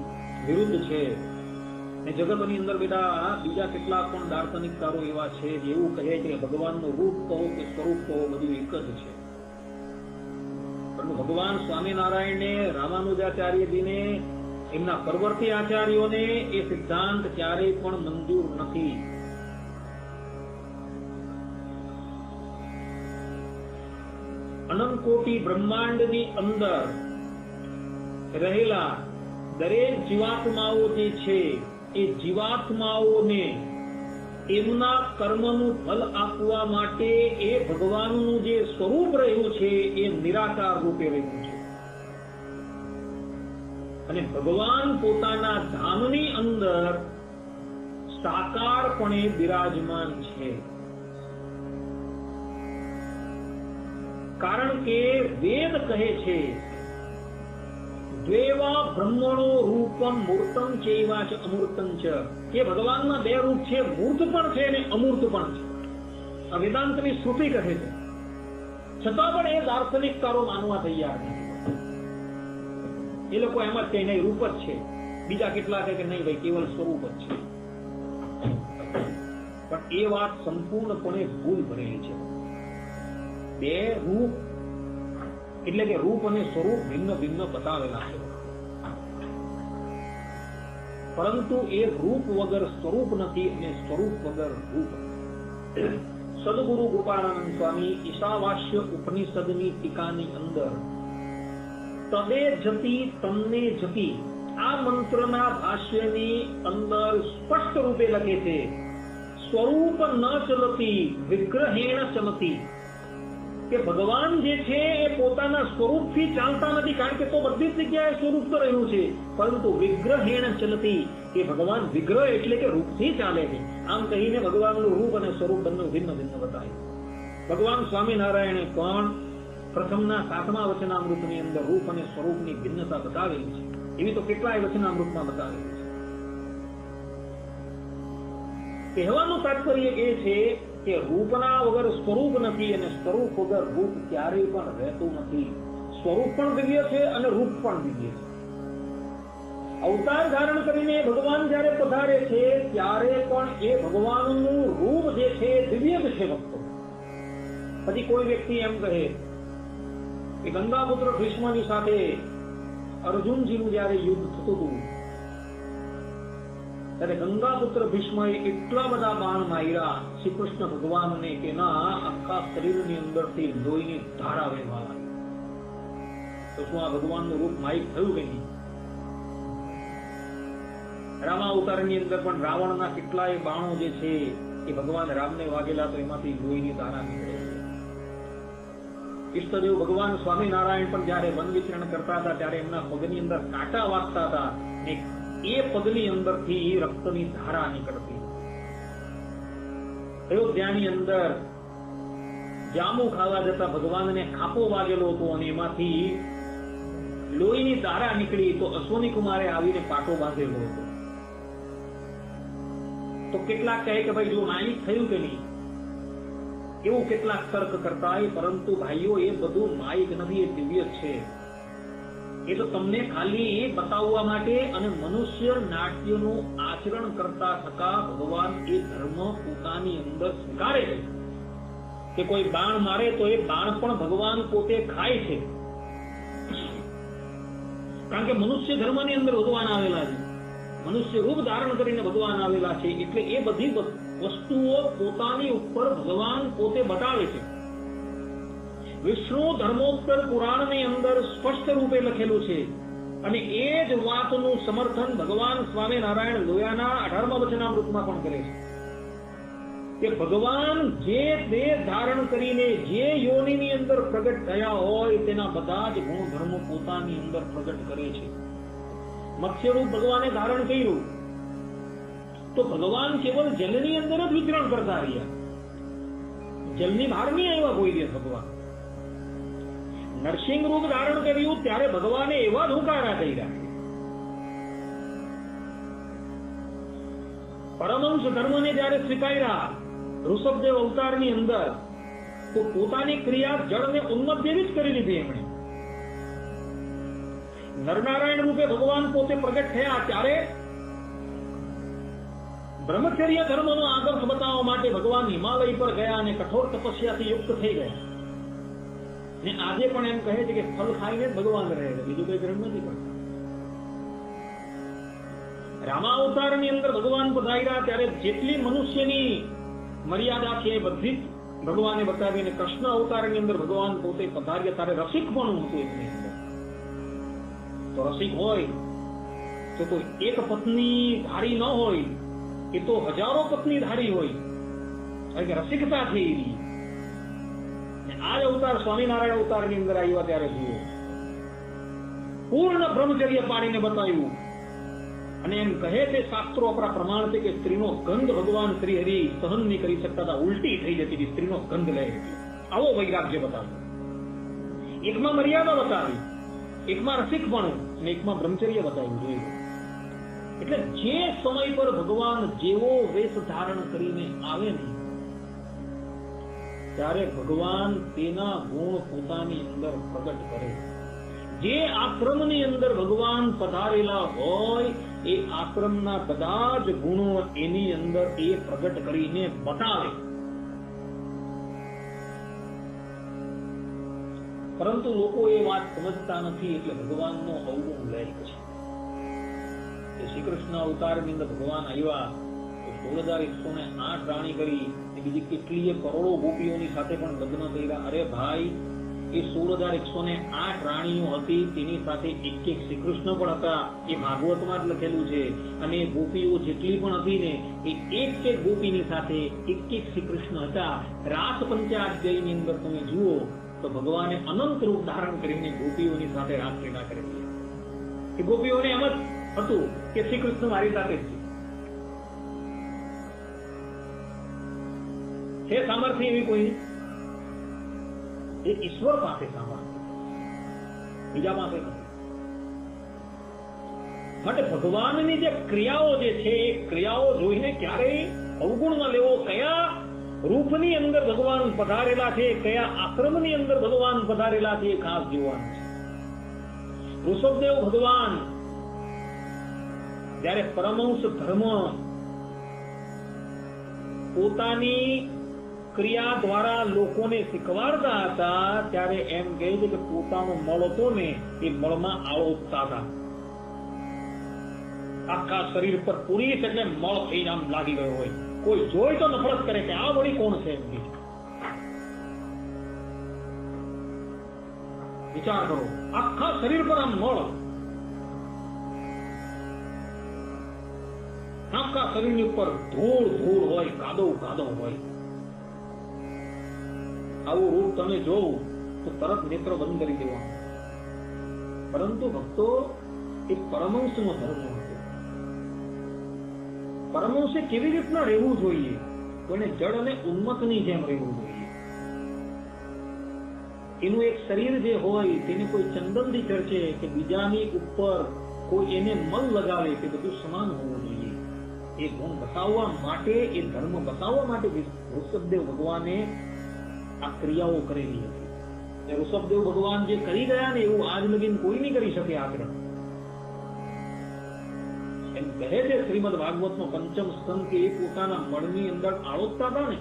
વિરુદ્ધ છે, ને જગતની અંદર બેટા બીજા કેટલાક પણ દાર્શનિકકારો એવા છે જે એવું કહે છે કે ભગવાનનું રૂપ કહો કે સ્વરૂપ કહો બધું એક જ છે. પરંતુ ભગવાન સ્વામિનારાયણને, રામાનુજાચાર્યજીને, એમના પરવર્તી આચાર્યોને એ સિદ્ધાંત ક્યારેય પણ મંજૂર નથી. અનંત કોટી બ્રહ્માંડની અંદર રહેલા દરેક જીવાત્માઓ જે છે એ જીવાત્માઓને એમના કર્મનું ફલ આપવા માટે એ ભગવાનનું જે સ્વરૂપ રહ્યું છે એ નિરાકાર રૂપે રહ્યું છે. અને ભગવાન પોતાના ધામની અંદર સાકારપણે બિરાજમાન છે. કારણ કે વેદ કહે છે દ્વેવા બ્રહ્મણો રૂપમ મૂર્તમ ચૈવા ચ અમૂર્તમ ચ, કે ભગવાનના બે રૂપ છે, મૂર્ત પણ છે અને અમૂર્ત પણ છે. આ વેદાંતની શ્રુતિ કહે છે, છતાં પણ એ દાર્શનિકકારો માનવા તૈયાર નથી. એ લોકો એમ જ કહે નહીં રૂપ જ છે, બીજા કેટલા કહે કે નહીં ભાઈ કેવલ સ્વરૂપ જ છે. પણ એ વાત સંપૂર્ણપણે ભૂલ ભરેલી છે. બે રૂપ એટલે કે રૂપ અને સ્વરૂપ ભિન્ન ભિન્ન બતાવેલા છે, પરંતુ એ રૂપ વગર સ્વરૂપ નથી અને સ્વરૂપ વગર રૂપ. સદગુરુ ગોપાળાનંદ સ્વામી ઈશાવાસ્ય ઉપનિષદની ટીકાની અંદર તદે જતી તમને જતી આ મંત્રના ભાષ્યની અંદર સ્પષ્ટ રૂપે લખે છે સ્વરૂપ ન ચલતી વિગ્રહેણ ચલતી, કે ભગવાન જે છે એ પોતાના સ્વરૂપથી ચાલતા નથી, કારણ કે તો બધી જ જગ્યાએ સ્વરૂપ તો રહ્યું છે, પરંતુ વિગ્રહેણ ચલતી, કે ભગવાન વિગ્રહ એટલે કે રૂપથી ચાલે છે. આમ કહીને ભગવાનનું રૂપ અને સ્વરૂપ બંને ભિન્ન ભિન્ન બતાવ્યું. ભગવાન સ્વામિનારાયણે પણ પ્રથમના 7મા વચનામૃતની અંદર રૂપ અને સ્વરૂપની ભિન્નતા બતાવેલી છે. એવી તો કેટલાય વચનામૃતમાં બતાવેલી છે. કહેવાનું તાત્પર્ય એ છે કે રૂપના વગર સ્વરૂપ નથી અને સ્વરૂપ વગર રૂપ ક્યારેય પણ રહેતું નથી. સ્વરૂપ પણ દિવ્ય છે અને રૂપ પણ દિવ્ય છે. અવતાર ધારણ કરીને ભગવાન જ્યારે પધારે છે ત્યારે પણ એ ભગવાનનું રૂપ જે છે દિવ્ય જ છે. ભક્તો, પછી કોઈ વ્યક્તિ એમ કહે કે ગંગાપુત્ર ભીષ્મની સાથે અર્જુનજીનું જ્યારે યુદ્ધ થતું હતું ત્યારે ગંગાપુત્ર ભીષ્મએ એટલા બધા બાણ માર્યા શ્રી કૃષ્ણ ભગવાનને કે ના આખા શરીરની અંદરથી લોહીની ધારા વહેવા લાગી. તો શું આ ભગવાનનું રૂપ માયિક થયું કે નહીં? રામાવતારની અંદર પણ રાવણના કેટલાય બાણો જે છે એ ભગવાન રામને વાગેલા તો એમાંથી લોહીની ધારા નીકળે છે. ઈષ્ટદેવ ભગવાન સ્વામિનારાયણ પણ જયારે વન વિચરણ કરતા હતા ત્યારે એમના પગની અંદર કાંટા વાગતા હતા ને એ પગની અંદરથી રક્તની ધારા નીકળતી. અયોધ્યાની અંદર જામુ ખાવા જતા ભગવાનને ખાપો વાગેલો હતો અને એમાંથી લોહીની ધારા નીકળી તો અશ્વની કુમારે આવીને પાટો બાંધેલો હતો. તો કેટલાક કહે કે ભાઈ જો માયિક થયું કે નહીં, એવું કેટલાક તર્ક કરતા હોય, પરંતુ ભાઈઓ એ બધું માયિક નથી, એ દિવ્ય છે. એ તો તમને ખાલી એ બતાવવા માટે અને મનુષ્ય નાટ્યનું આચરણ કરતા થતા ભગવાન એ ધર્મ પોતાની અંદર સ્વીકારે છે કે કોઈ બાણ મારે તો એ બાણ પણ ભગવાન પોતે ખાય છે, કારણ કે મનુષ્ય ધર્મની અંદર ભગવાન આવેલા છે, મનુષ્ય રૂપ ધારણ કરીને ભગવાન આવેલા છે. એટલે એ બધી વસ્તુઓ પોતાની ઉપર ભગવાન પોતે બતાવે છે. વિષ્ણુ ધર્મોત્તર પુરાણની અંદર સ્પષ્ટ રૂપે લખેલું છે અને એ જ વાતનું સમર્થન ભગવાન સ્વામિનારાયણ લોયાના 18મા વચનામૃતમાં પણ કરે છે કે ભગવાન જે દેહ ધારણ કરીને જે યોનિની અંદર પ્રગટ થયા હોય તેના બધા જ ગુણધર્મો પોતાની અંદર પ્રગટ કરે છે. મત્સ્યરૂપ ભગવાને ધારણ કર્યું તો ભગવાન કેવલ જલની અંદર જ વિચરણ કરતા રહ્યા, જલની બહાર નહીં આવ્યા કોઈ દિવસ ભગવાન. નરસિંહ રૂપ ધારણ કર્યું ત્યારે ભગવાને એવા ધુકારા કર્યા. પરમહંસ ધર્મને જયારે સ્વીકાર્યા ઋષભદેવ અવતારની અંદર, તો પોતાની ક્રિયા જળને ઉન્મત જેવી જ કરી લીધી એમણે. નરનારાયણ રૂપે ભગવાન પોતે પ્રગટ થયા ત્યારે બ્રહ્મચર્ય ધર્મનો આદર્શ બતાવવા માટે ભગવાન હિમાલય પર ગયા અને કઠોર તપસ્યાથી યુક્ત થઈ ગયા. ને આજે પણ એમ કહે છે કે ફલ ખાઈને જ ભગવાન રહે છે, બીજું કઈ ગ્રહણ નથી કરતા. રામાવતારની અંદર ભગવાન પધાર્યા ત્યારે જેટલી મનુષ્યની મર્યાદા છે એ બધી જ ભગવાને બતાવી. અને કૃષ્ણ અવતારની અંદર ભગવાન પોતે પધાર્યા ત્યારે રસિક પણ હતું એમની અંદર. તો રસિક હોય તો કોઈ એક પત્ની ધારી ન હોય, એ તો હજારો પત્ની ધારી હોય, કારણ કે રસિકતા છે એવી. આ અવતાર સ્વામિનારાયણ અવતારની અંદર આવ્યા ત્યારે જુઓ, પૂર્ણ બ્રહ્મચર્ય પાડીને બતાવ્યું. અને એમ કહે છે શાસ્ત્રો આપણા પ્રમાણ છે કે સ્ત્રીનો ગંધ ભગવાન શ્રી હરિ સહન નહીં કરી શકતા હતા, ઉલટી થઈ જતી હતી સ્ત્રીનો ગંધ લે. આવો વૈરાગ્ય બતાવ્યો. એકમાં મર્યાદા બતાવી, એકમાં રસિકપણું અને એકમાં બ્રહ્મચર્ય બતાવ્યું. જોયું એટલે જે સમય પર ભગવાન જેવો વેશ ધારણ કરીને આવે ને, ત્યારે ભગવાન તેના ગુણ પોતાની અંદર પ્રગટ કરે. જે આશ્રમની અંદર ભગવાન પધારેલા હોય એ આશ્રમના બધા જ ગુણો એની અંદર એ પ્રગટ કરીને બતાવે. પરંતુ લોકો એ વાત સમજતા નથી, એટલે ભગવાનનો અવગુણ લે છે. શ્રી કૃષ્ણ અવતારની અંદર ભગવાન આવ્યા તો 16,108 રાણી કરી, બીજી કેટલીય કરોડો ગોપીઓની સાથે પણ લગ્ન કર્યા. અરે ભાઈ, એ 16,108 રાણીઓ હતી, તેની સાથે એક શ્રી કૃષ્ણ પણ હતા. એ ભાગવતમાં જ લખેલું છે. અને ગોપીઓ જેટલી પણ હતી ને, એ એક ગોપીની સાથે એક શ્રી કૃષ્ણ હતા. રાસ પંચાધ્યાયની અંદર તમે જુઓ તો ભગવાને અનંત રૂપ ધારણ કરીને ગોપીઓની સાથે રાસલીલા કરેલી. એ ગોપીઓને એમ જ હતું કે શ્રી કૃષ્ણ મારી સાથે છે સામર્થ્ય એવી કોઈ, એ ઈશ્વર પાસે સામર્થ્ય, બીજા પાસે નથી. માટે ભગવાનની જે ક્રિયાઓ જે છે એ ક્રિયાઓ જોઈને ક્યારેય અવગુણ ન લેવો. કયા રૂપની અંદર ભગવાન પધારેલા છે, કયા આશ્રમની અંદર ભગવાન પધારેલા છે, એ ખાસ જોવાનું છે. ઋષભદેવ ભગવાન જ્યારે પરમહંસ ધર્મ પોતાની ક્રિયા દ્વારા લોકોને શીખવાડતા હતા, ત્યારે એમ કહે છે કે પોતાનો મળ હતો ને એ મળમાં આળોટતા હતા. આખા શરીર પર પૂરી એટલે મળ થઈને આમ લાગી ગયો હોય. કોઈ જોઈ તો નફરત કરે કે આ વળી કોણ છે. વિચાર કરો, આખા શરીર પર આમ મળ, આખા શરીરની ઉપર ધૂળ હોય, કાદવ હોય. આવું રૂપ તમે જોવું તો તરત નેત્ર બંધ કરી દેવાનું. પરંતુ ભક્તો, એ પરમહંસનો ધર્મ હતો. પરમહંસે કેવી રીતના રહેવું જોઈએ? તો એને જળ અને ઉન્મતની જેમ રહેવું જોઈએ. એનું એક શરીર જે હોય તેને કોઈ ચંદનથી ચર્ચે કે બીજાની ઉપર કોઈ એને મલ લગાવે, તે બધું સમાન હોવું જોઈએ. એ ગુણ બતાવવા માટે, એ ધર્મ બતાવવા માટે ઋષભદેવ ભગવાને આ ક્રિયાઓ કરેલી હતી. ઋષભદેવ ભગવાન જે કરી ગયા ને, એવું આજ લગીન કોઈ નહીં કરી શકે. આગ્રહ એમ કહે છે શ્રીમદ ભાગવતનો પંચમ સ્કંદ કે એ પોતાના મળની અંદર આળોટતા હતા ને,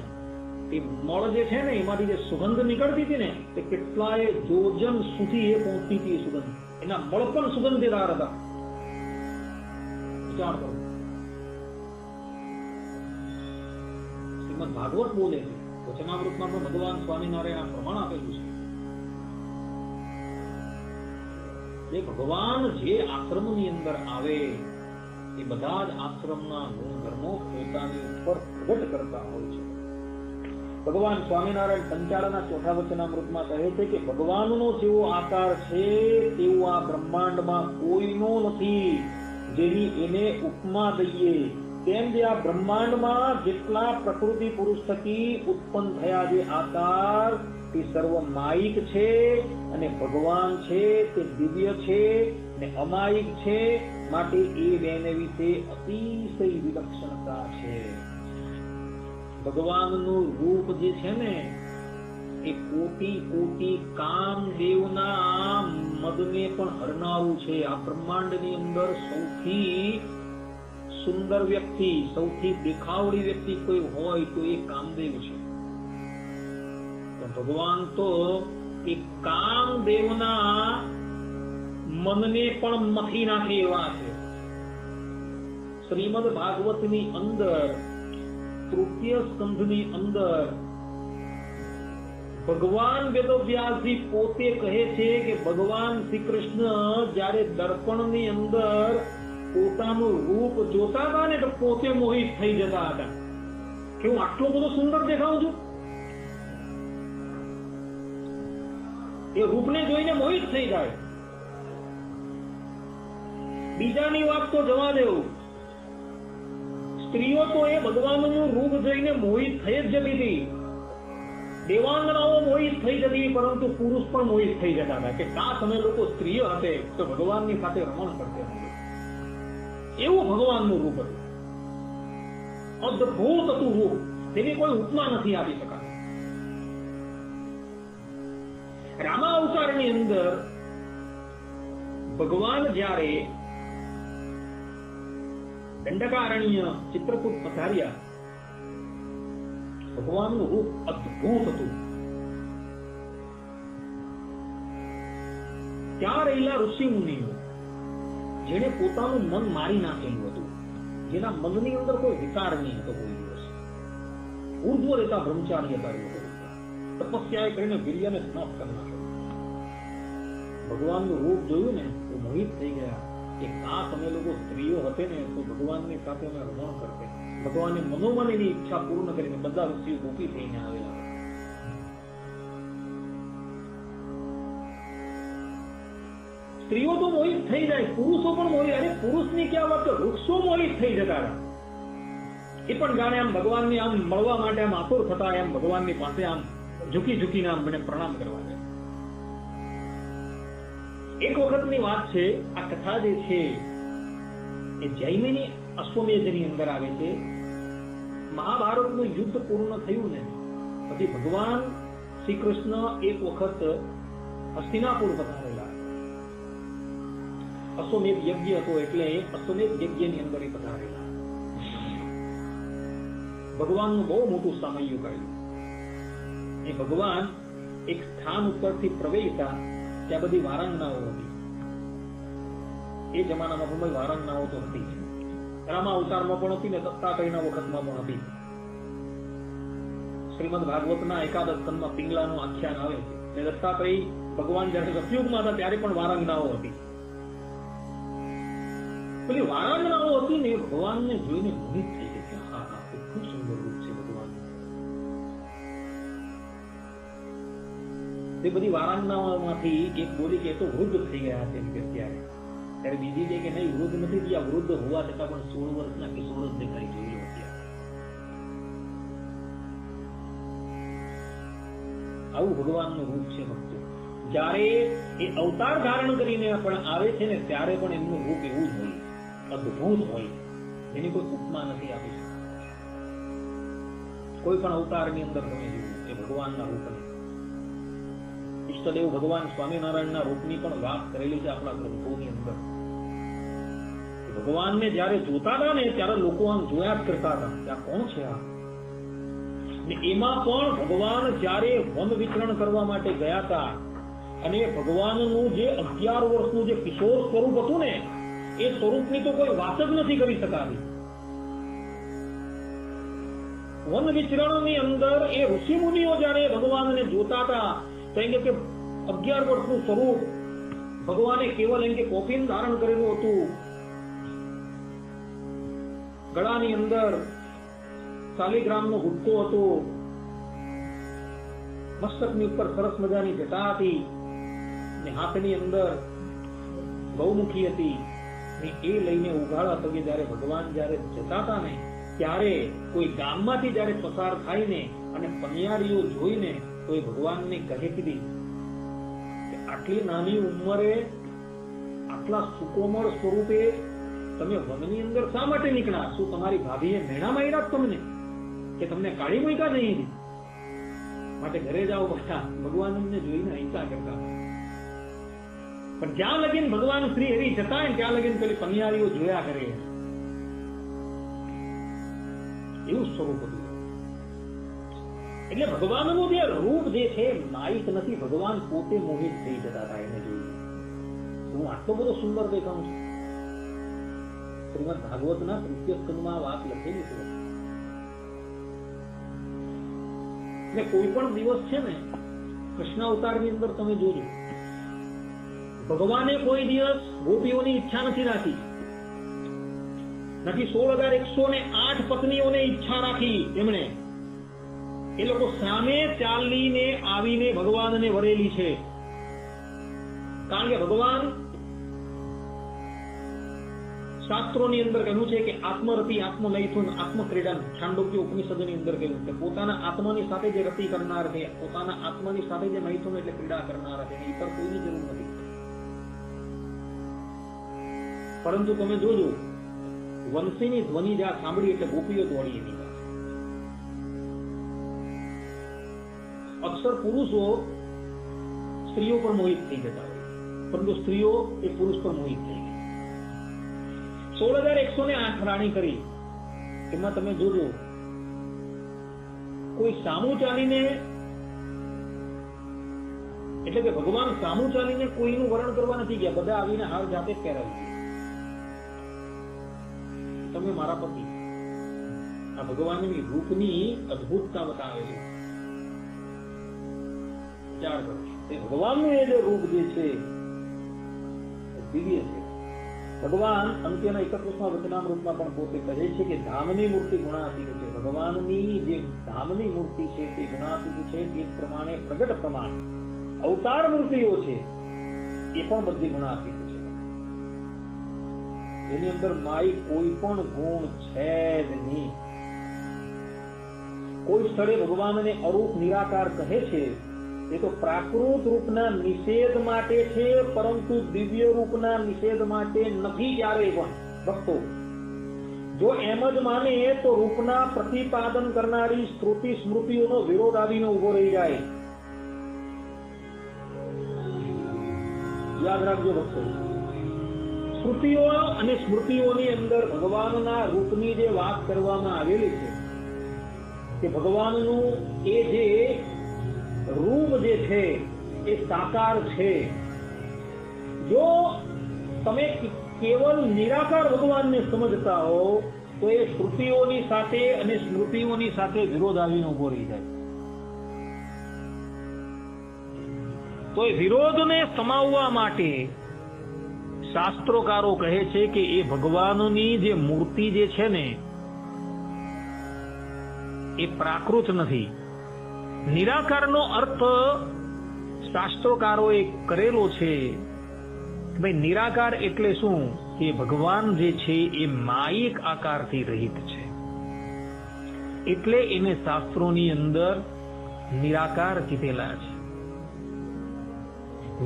એ મળ જે છે ને એમાંથી જે સુગંધ નીકળતી હતી ને, તે કેટલાય જોજન સુધી એ પહોંચતી હતી. એ સુગંધ, એના મળ પણ સુગંધીદાર હતા. વિચાર કરો, શ્રીમદ ભાગવત બોલે છે, વચનામૃતમાં પણ ભગવાન સ્વામિનારાયણ પ્રમાણ આપેલું છે. ભગવાન જે આશ્રમની અંદર આવે એ બધા જ આશ્રમના ગુણધર્મો પોતાની ઉપર પ્રગટ કરતા હોય છે. ભગવાન સ્વામિનારાયણ પંચાળના ચોથા વચનામૃતમાં કહે છે કે ભગવાનનો જેવો આકાર છે તેવો આ બ્રહ્માંડમાં કોઈનો નથી, જેની એને ઉપમા દઈએ તેમ જે આ બ્રહ્માંડમાં જેટલા પ્રકૃતિ પુરુષ થકી ઉત્પન્ન થયા જે આકાર તે સર્વ માયિક છે, અને ભગવાન છે તે દિવ્ય છે ને અમાયિક છે, માટે એ બેને વિશે અતિશય વિલક્ષણતા છે. ભગવાનનું રૂપ જે છે ને એ કોટી કોટી કામદેવના મદને પણ હરનારું છે. આ બ્રહ્માંડની અંદર સૌથી સુંદર વ્યક્તિ, સૌથી દેખાવડી વ્યક્તિ કોઈ હોય તો એ કામદેવ છે. ભગવાન તો એ કામદેવના મનને પણ મથી નાખે એવા છે. શ્રીમદ ભાગવતની અંદર તૃતીય સ્કંધની અંદર ભગવાન વેદવ્યાસજી પોતે કહે છે કે ભગવાન શ્રી કૃષ્ણ જ્યારે દર્પણની અંદર પોતાનું રૂપ જોતા હતા ને તો પોતે મોહિત થઈ જતા હતા કે હું આટલો બધો સુંદર દેખાઉં છું. એ રૂપને જોઈને મોહિત થઈ જાય. બીજાની વાત તો જવા દેવું, સ્ત્રીઓ તો એ ભગવાનનું રૂપ જોઈને મોહિત થઈ જ જતી હતી. દેવાંગનાઓ મોહિત થઈ જતી, પરંતુ પુરુષ પણ મોહિત થઈ જતા હતા કે કાશ અમે લોકો સ્ત્રીઓ હતે તો ભગવાનની સાથે રમણ કરતે. એવું ભગવાનનું રૂપ હતું. અદ્ભુત હતું રૂપ, તેની કોઈ ઉપમા નથી આપી શકાતી. રામા અવતારની અંદર ભગવાન જ્યારે દંડકારણ્ય ચિત્રકૂટ પધાર્યા, ભગવાનનું રૂપ અદ્ભુત હતું. ત્યાં રહેલા ઋષિ મુનિઓ જેને પોતાનું મન મારી નાખેલું હતું, જેના મનની અંદર કોઈ વિકાર નહીં હતો, કોઈ દિવસ ઉર્ધ્વ રહેતા બ્રહ્મચારી હતા, તપસ્યા કરીને વીર્યને સમાપ્ત કરી નાખ્યો. ભગવાનનું રૂપ જોયું ને તો મોહિત થઈ ગયા કે કાશ અમે લોકો સ્ત્રીઓ હતે ને તો ભગવાનની સાથે અમે રમણ કરતે. ભગવાને મનોમન એની ઈચ્છા પૂર્ણ કરીને બધા ઋષિઓ ગોપી થઈને આવેલા. સ્ત્રીઓ તો મોહિત થઈ જાય, પુરુષો પણ મોહિત. અરે પુરુષની ક્યાં વાત, વૃક્ષો મોહિત થઈ જતા હતા. એ પણ જાણે આમ ભગવાનની આમ મળવા માટે આમ આતુર થતા, એમ ભગવાનની પાસે આમ ઝૂકી ઝૂકીને આમ મને પ્રણામ કરવા જાય. એક વખતની વાત છે, આ કથા જે છે એ જૈમિની અશ્વમેધની અંદર આવે છે. મહાભારતનું યુદ્ધ પૂર્ણ થયું ને પછી ભગવાન શ્રી કૃષ્ણ એક વખત હસ્તિનાપુર પધારેલા. અશ્વમેધ યજ્ઞ હતો એટલે અશ્વમેધ યજ્ઞની અંદર એ પધારેલા. ભગવાનનું બહુ મોટું સામયું કાઢ્યું. એ ભગવાન એક સ્થાન ઉપરથી પ્રવેશતા, ત્યાં બધી વારાંગનાઓ હતી. એ જમાનામાં પણ વારાંગનાઓ તો હતી, રામા અવતારમાં પણ હતી ને દત્તાત્રેયના વખતમાં પણ હતી. શ્રીમદ ભાગવતના એકાદશ સ્કંદમાં પિંગલાનું આખ્યાન આવે છે. દત્તાત્રેય ભગવાન જયારે સતયુગમાં હતા ત્યારે પણ વારાંગનાઓ હતી. પેલી વારાંગનાઓ હતી ને ભગવાનને જોઈને મોહિત થઈ ગઈ કે હા હા કેટલું સુંદર રૂપ છે ભગવાન. તે બધી વારાંગનાઓમાંથી એક બોલી કે તો વૃદ્ધ થઈ ગયા છે અત્યારે. ત્યારે બીજી છે કે નહીં, વૃદ્ધ નથી થયા, વૃદ્ધ હોવા છતાં પણ 16 વર્ષના કિશોર જ દેખાઈ જોઈ અત્યારે. આવું ભગવાનનું રૂપ છે ભક્તો. જ્યારે એ અવતાર ધારણ કરીને પણ આવે છે ને ત્યારે પણ એમનું રૂપ એવું જ હોય, અદ્ભુત હોય, એની કોઈ ઉપમા નથી આપી શકતી. કોઈ પણ અવતારની અંદર તમે જુઓ એ ભગવાનના રૂપને. ઈષ્ટદેવ ભગવાન સ્વામિનારાયણના રૂપની પણ વાત કરેલી છે આપણા ગ્રંથોની અંદર. ભગવાનને જયારે જોતા હતા ને ત્યારે લોકો આમ જોયા જ કરતા હતા કે આ કોણ છે આ. એમાં પણ ભગવાન જયારે વન વિચરણ કરવા માટે ગયા હતા અને ભગવાનનું જે 11 વર્ષનું જે કિશોર સ્વરૂપ હતું ને એ સ્વરૂપની તો કોઈ વાત જ નથી કરી શકાતી. વન વિચરણની અંદર એ ઋષિ મુનિઓ જયારે ભગવાનને જોતા હતા તો એમ કે 11 વર્ષનું સ્વરૂપ ભગવાને કેવલ એમ કે કોફીન ધારણ કરેલું હતું. ગળાની અંદર શાલિગ્રામનો ગુટકો હતો, મસ્તકની ઉપર સરસ મજાની જટા હતી, ને હાથની અંદર ગૌમુખી હતી, એ લઈને ઉઘાડા પગે જયારે ભગવાન જયારે જતા હતા ને ત્યારે કોઈ ગામમાંથી જયારે પસાર થાય ને અને પનિયારીઓ જોઈને તો એ ભગવાનને કહે કીધી કે આટલી નાની ઉંમરે આટલા સુકોમળ સ્વરૂપે તમે વનની અંદર શા માટે નીકળ્યા? શું તમારી ભાભીએ મેણા માર્યા તમને કે તમને કાઢી મૂક્યા નહીં? માટે ઘરે જાઓ બધા. ભગવાન અમને જોઈને હિંસા કરતા. પણ જ્યાં લગીન ભગવાન શ્રી હરિ જતા ને ત્યાં લગીન પેલી પનિયારીઓ જોયા કરે એવું સ્વરૂપ હતું. એટલે ભગવાનનું જે રૂપ જે છે માઇક નથી, ભગવાન પોતે મોહિત થઈ જતા હતા એને જોઈને. હું આટલો બધો સુંદર દેખાઉં છું. શ્રીમદ ભાગવતના તૃતીય સ્કંદમાં વાત લખેલી છે. એટલે કોઈ પણ દિવસ છે ને કૃષ્ણ અવતારની અંદર તમે જોજો, ભગવાને કોઈ દિવસ ગોપીઓની ઈચ્છા નથી રાખી, નથી 16,108 પત્નીઓને ઈચ્છા રાખી. એમણે એ લોકો સામે ચાલીને આવીને ભગવાનને વરેલી છે. કારણ કે ભગવાન શાસ્ત્રોની અંદર કહ્યું છે કે આત્મરતિ આત્મનૈથુન આત્મક્રીડા. છાંદોક્ય ઉપનિષદની અંદર કહ્યું કે પોતાના આત્માની સાથે જે રતિ કરનાર છે, પોતાના આત્માની સાથે જે મૈથુન એટલે ક્રીડા કરનાર છે, ઇતર કોઈની જરૂર નથી. પરંતુ તમે જોજો વંશીની ધ્વનિ જ્યાં સાંભળી એટલે ગોપીઓ દોડી એની પાસે. અક્ષર પુરુષો સ્ત્રીઓ પર મોહિત થઈ જતા હોય, પરંતુ સ્ત્રીઓ એ પુરુષ પર મોહિત થઈ ગઈ. 16,108 રાણી કરી. એમાં તમે જોજો કોઈ સામું ચાલીને, એટલે કે ભગવાન સામું ચાલીને કોઈનું વરણ કરવા નથી ગયા, બધા આવીને હાર જાતે જ પહેરાવી દીધી. તમે મારા પતિ. આ ભગવાનની રૂપની અદભુતતા બતાવે છે. વિચાર કરો, એ ભગવાનનું એ જે રૂપ જે છે દિવ્ય છે. ભગવાન અંત્યના 31મા વચનામૃતમાં પણ પોતે કહે છે કે ધામની મૂર્તિ ગુણાતીત છે. ભગવાનની જે ધામની મૂર્તિ છે તે ગુણાતીત છે. તે પ્રમાણે પ્રગટ પ્રમાણ અવતાર મૂર્તિઓ છે એ પણ બધી ગુણાતીત છે. એની અંદર માઈ કોઈ પણ ગુણ છે જ નહીં. કોઈ સ્થળે ભગવાનને અરૂપ નિરાકાર કહે છે એ તો પ્રાકૃત રૂપના નિષેધ માટે છે, પરંતુ દિવ્ય રૂપના નિષેધ માટે નથી. ક્યારેય પણ ભક્તો જો એમ જ માને તો રૂપના પ્રતિપાદન કરનારી શ્રુતિ સ્મૃતિઓનો વિરોધ આવીને ઉભો રહી જાય. યાદ રાખજો ભક્તો, શ્રુતિઓ અને સ્મૃતિઓની અંદર ભગવાનના રૂપની જે વાત કરવામાં આવેલી છે કે ભગવાનનું એ જે રૂપ જે છે એ સાકાર છે. જો તમે કેવલ નિરાકાર ભગવાનને સમજતા હો તો એ શ્રુતિઓની સાથે અને સ્મૃતિઓની સાથે વિરોધ આવીને ઉભો રહી જાય. તો એ વિરોધને સમાવવા માટે શાસ્ત્રોકારો કહે છે કે એ ભગવાનની જે મૂર્તિ જે છે ને એ પ્રાકૃત નથી. નિરાકારનો અર્થ શાસ્ત્રોકારોએ કરેલો છે. ભાઈ નિરાકાર એટલે શું? કે ભગવાન જે છે એ માયિક આકારથી રહિત છે, એટલે એને શાસ્ત્રોની અંદર નિરાકાર કીધેલા છે.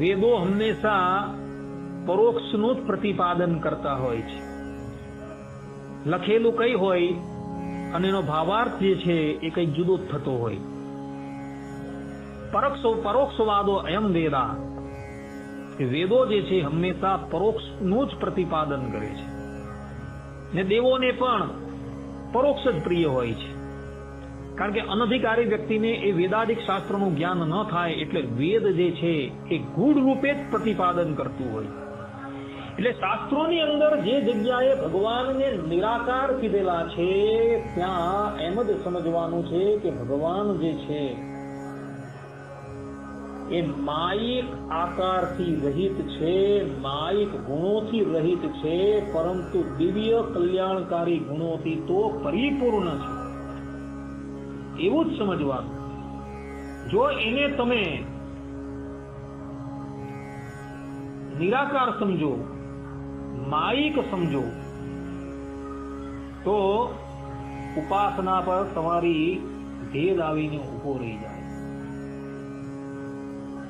વેદો હંમેશા પરોક્ષનું જ પ્રતિપાદન કરતા હોય છે. લખેલું કઈ હોય અને એનો ભાવાર્થ જે છે એ કઈ જુદો જ થતો હોય. પરોક્ષવાદો અયમ વેદા, વેદો જે છે હંમેશા પરોક્ષનું જ પ્રતિપાદન કરે છે. ને દેવોને પણ પરોક્ષ જ પ્રિય હોય છે, કારણ કે અનધિકારી વ્યક્તિને એ વેદાદિક શાસ્ત્રનું જ્ઞાન ન થાય એટલે વેદ જે છે એ ગૂઢ રૂપે જ પ્રતિપાદન કરતું હોય. એટલે શાસ્ત્રોની અંદર જે જગ્યાએ ભગવાનને નિરાકાર કીધેલા છે ત્યાં એમ જ સમજવાનું છે કે ભગવાન જે છે એ માયિક આકારથી રહિત છે, માયિક ગુણોથી રહિત છે, પરંતુ દિવ્ય કલ્યાણકારી ગુણોથી તો પરિપૂર્ણ છે. એવું જ સમજવાનું. જો એને તમે નિરાકાર સમજો, માયિક સમજો તો ઉપાસના પર તમારી ભેદ આવીને ઉભો રહી જાય.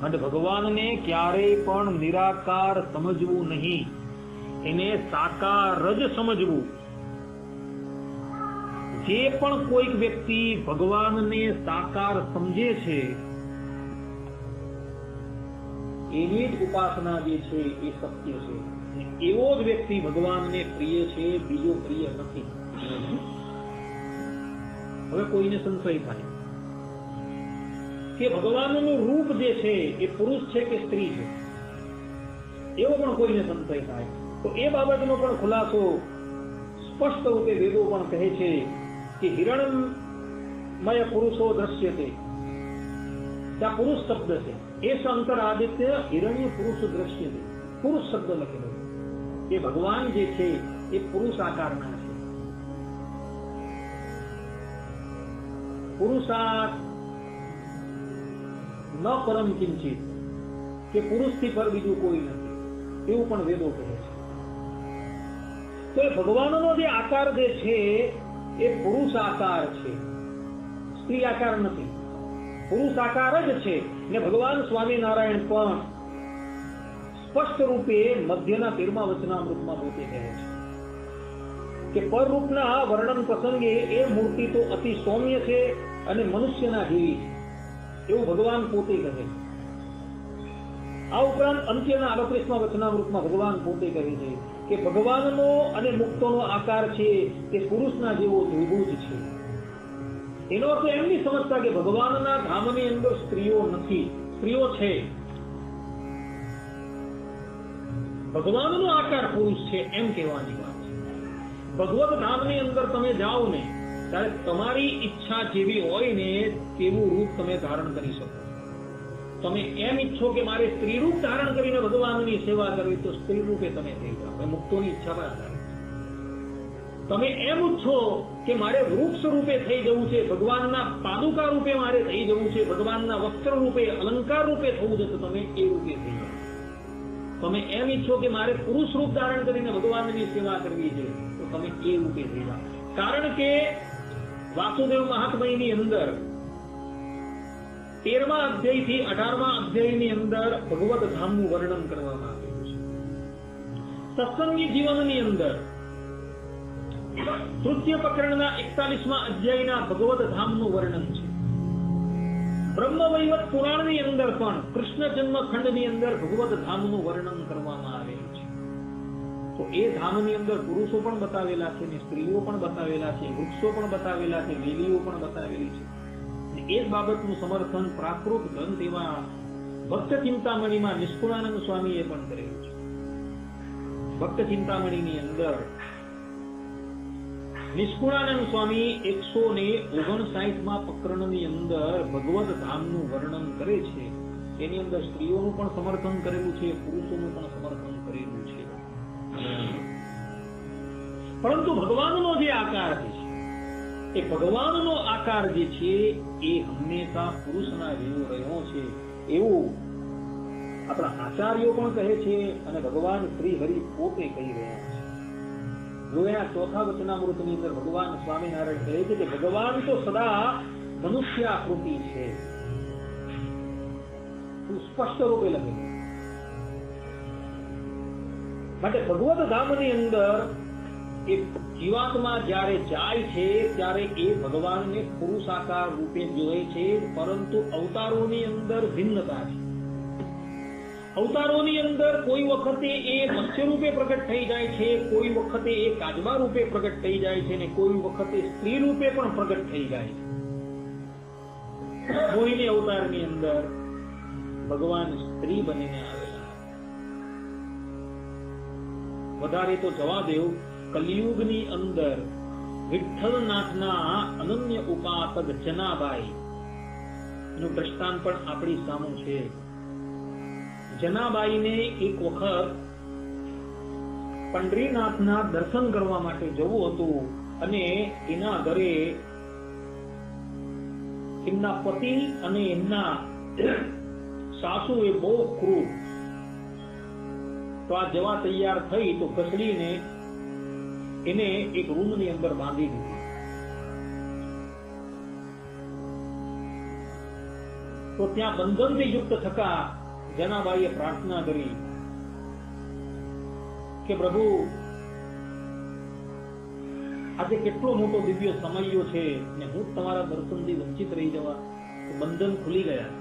અને ભગવાનને ક્યારેય પણ નિરાકાર સમજવું નહીં, એને સાકાર જ સમજવું. જે પણ કોઈક વ્યક્તિ ભગવાનને સાકાર સમજે છે એની જ ઉપાસના જે છે એ સત્ય છે. એવો જ વ્યક્તિ ભગવાનને પ્રિય છે, બીજો પ્રિય નથી. હવે કોઈને સંશય થાય કે ભગવાનનું રૂપ જે છે એ પુરુષ છે કે સ્ત્રી છે, એવો પણ કોઈને સંશય થાય તો એ બાબતનો પણ ખુલાસો સ્પષ્ટ રૂપે વેદો પણ કહે છે કે હિરણમય પુરુષો દ્રશ્યતે. ત્યાં પુરુષ શબ્દ છે, એ અંતરાદિત્ય હિરણ્ય પુરુષ દ્રશ્યતે. પુરુષ શબ્દ લખેલો એ ભગવાન જે છે એ પુરુષ આકારના છે. પુરુષાર્થ ન પરમ કિંચિત, કે પુરુષથી પર બીજું કોઈ નથી, એવું પણ વેદો કહે છે. તો એ ભગવાનનો જે આકાર જે છે એ પુરુષ આકાર છે, સ્ત્રી આકાર નથી, પુરુષ આકાર જ છે. ને ભગવાન સ્વામિનારાયણ પણ સ્પષ્ટ રૂપે મધ્યના 13મા વચનામૃતમાં પોતે કહે છે કે પરરૂપના વર્ણન પ્રસંગે એ મૂર્તિ તો અતિ સૌમ્ય છે અને મનુષ્યના જેવી છે, એવું ભગવાન પોતે કહે છે. આ ઉપરાંત અંત્યના 38મા વચનામૃતમાં ભગવાન પોતે કહે છે કે ભગવાનનો અને મુક્તોનો આકાર છે તે પુરુષના જેવો દ્વિભુજ છે. એનો અર્થ એમ નહીં સમજતા કે ભગવાનના ધામની અંદર સ્ત્રીઓ નથી, સ્ત્રીઓ છે. ભગવાનનો આકાર પુરુષ છે એમ કહેવાની વાત છે. ભગવત ધામની અંદર તમે જાઓ ને ત્યારે તમારી ઈચ્છા જેવી હોય ને તેવું રૂપ તમે ધારણ કરી શકો. તમે એમ ઈચ્છો કે મારે સ્ત્રી રૂપ ધારણ કરીને ભગવાનની સેવા કરવી, તો સ્ત્રી રૂપે તમે થઈ જાઓ, મુક્તોની ઈચ્છા પર આધારિત. તમે એમ ઈચ્છો કે મારે વૃક્ષ રૂપે થઈ જવું છે, ભગવાનના પાદુકા રૂપે મારે થઈ જવું છે, ભગવાનના વસ્ત્ર રૂપે અલંકાર રૂપે થવું છે, તો તમે એ રૂપે થઈ જાઓ. તમે એમ ઈચ્છો કે મારે પુરુષ રૂપ ધારણ કરીને ભગવાનની સેવા કરવી છે, તો તમે એ રૂપે થઈ જાઓ. કારણ કે વાસુદેવ મહાત્મયની અંદર 13મા અધ્યાયથી 18મા અધ્યાયની અંદર ભગવત ધામનું વર્ણન કરવામાં આવ્યું છે. સત્સંગી જીવનની અંદર તૃતીય પ્રકરણના 41મા અધ્યાયના ભગવત ધામનું વર્ણન છે. બ્રહ્મવૈવત પુરાણની અંદર પણ કૃષ્ણ જન્મ ખંડની અંદર ભગવત ધામનું વર્ણન કરવામાં આવેલું છે. તો એ ધામની અંદર પુરુષો પણ બતાવેલા છે, સ્ત્રીઓ પણ બતાવેલા છે, વૃક્ષો પણ બતાવેલા છે, લીલીઓ પણ બતાવેલી છે. એ જ બાબતનું સમર્થન પ્રાકૃત ગ્રંથ એવા ભક્ત ચિંતામણીમાં નિષ્કુળાનંદ સ્વામીએ પણ કરેલું છે. ભક્ત ચિંતામણીની અંદર નિષ્કુળાનંદ સ્વામી 159મા પ્રકરણની અંદર ભગવત ધામનું વર્ણન કરે છે. એની અંદર સ્ત્રીઓનું પણ સમર્થન કરેલું છે, પુરુષોનું પણ સમર્થન કરેલું છે. પરંતુ ભગવાનનો જે આકાર છે એ ભગવાનનો આકાર જે છે એ હંમેશા પુરુષના જેવો રહ્યો છે એવું આપણા આચાર્યો પણ કહે છે અને ભગવાન શ્રી હરિ પોતે કહી રહ્યા છે. જો એના 4થા વચનામૃતની અંદર ભગવાન સ્વામિનારાયણ કહે છે કે ભગવાન તો સદા મનુષ્ય આકૃતિ છે, સ્પષ્ટ રૂપે લખેલું. માટે ભગવત ધામની અંદર એ જીવાત્મા જ્યારે જાય છે ત્યારે એ ભગવાનને પુરુષ આકાર રૂપે જોએ છે, પરંતુ અવતારોની અંદર ભિન્નતા છે. અવતારોની અંદર કોઈ વખતે એ મત્સ્ય રૂપે પ્રગટ થઈ જાય છે, કોઈ વખતે એ કાજબા રૂપે પ્રગટ થઈ જાય છે, અને કોઈ વખતે સ્ત્રી રૂપે પણ પ્રગટ થઈ જાય છે. મોહિની અવતારની અંદર ભગવાન સ્ત્રી બનીને આવેલા. વધારે તો જવા દેવ, કલિયુગની અંદર વિઠ્ઠલનાથના અનન્ય ઉપાસક જનાબાઈ નું દ્રષ્ટાંત પણ આપણી સામે છે. જનાબાઈને એક વખત પંડરીનાથના દર્શન કરવા માટે જવું હતું અને એના ઘરે એમના પતિ અને એમના સાસુ એ બહુ ક્રૂર તો આ જવા તૈયાર થઈ તો કસડીને એને એક રૂમની અંદર બાંધી દીધી. તો ત્યાં બંધનથી યુક્ત થતા જનાબાઈએ પ્રાર્થના કરી કે પ્રભુ, આજે કેટલો મોટો દિવ્ય સમયો છે ને હું તમારા દર્શનથી વંચિત રહી જવા. બંધન ખુલી ગયા.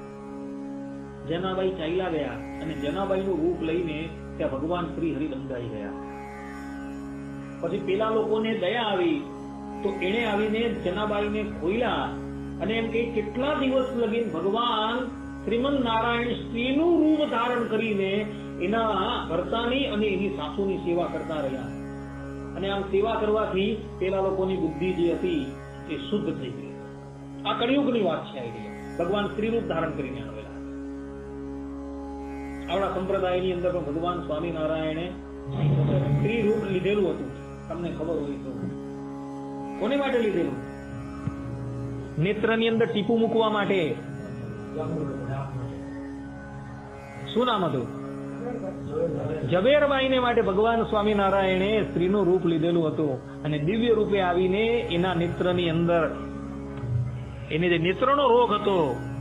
જનાબાઈ ચાલ્યા ગયા અને જનાબાઈનું રૂપ લઈને ત્યાં ભગવાન શ્રી હરિ બંધાઈ ગયા. પછી પેલા લોકોને દયા આવી તો એને આવીને જનાબાઈને ખોલ્યા અને એમ કે કેટલા દિવસ લગીને ભગવાન શ્રીમન નારાયણ સ્ત્રીનું રૂપ ધારણ કરીને એના ભરતાની અને એની સાસુની સેવા કરતા રહ્યા. અને આમ સેવા કરવાથી પેલા લોકોની બુદ્ધિ જે હતી એ શુદ્ધ થઈ ગઈ. આ કળિયુગની વાત છે. ભગવાન સ્ત્રીરૂપ ધારણ કરીને આવેલા. આપણા સંપ્રદાયની અંદર પણ ભગવાન સ્વામિનારાયણે સ્ત્રી રૂપ લીધેલું હતું. તમને ખબર હોય તો કોને માટે લીધેલું? નેત્રની અંદર ટીપું મૂકવા માટે. શું નામ હતું? ઝવેરબાઈને માટે ભગવાન સ્વામિનારાયણે સ્ત્રીનું રૂપ લીધેલું હતું. અને દિવ્ય રૂપે આવીને એના નેત્રની અંદર એને જે નેત્રનો રોગ હતો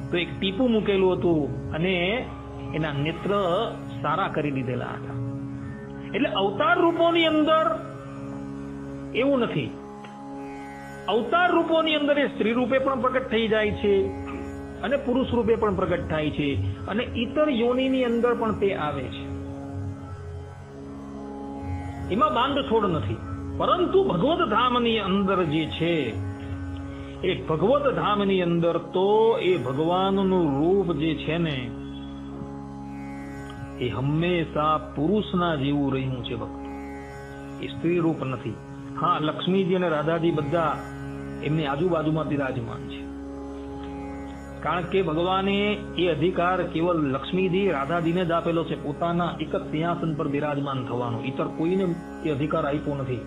તો એક ટીપું મૂકેલું હતું અને એના નેત્ર સારા કરી દીધેલા હતા. એટલે અવતાર રૂપોની અંદર એવું નથી. અવતાર રૂપોની અંદર એ સ્ત્રી રૂપે પણ પ્રગટ થઈ જાય છે અને પુરુષ રૂપે પણ પ્રગટ થાય છે અને ઇતર યોનિની અંદર પણ તે આવે છે. એમાં બાંધછોડ નથી. પરંતુ ભગવત ધામની અંદર જે છે એ ભગવત ધામની અંદર તો એ ભગવાનનું રૂપ જે છે ને એ હંમેશા પુરુષના જેવું રહ્યું છે ભક્તો. એ સ્ત્રી રૂપ નથી. હા, લક્ષ્મીજી અને રાધાજી બધા એમની આજુબાજુમાં બિરાજમાન છે. કારણ કે ભગવાને એ અધિકાર કેવલ લક્ષ્મીજી રાધાજીને જ આપેલો છે, પોતાના એક જ સિંહાસન પર બિરાજમાન થવાનો. ઇતર કોઈને એ અધિકાર આપ્યો નથી.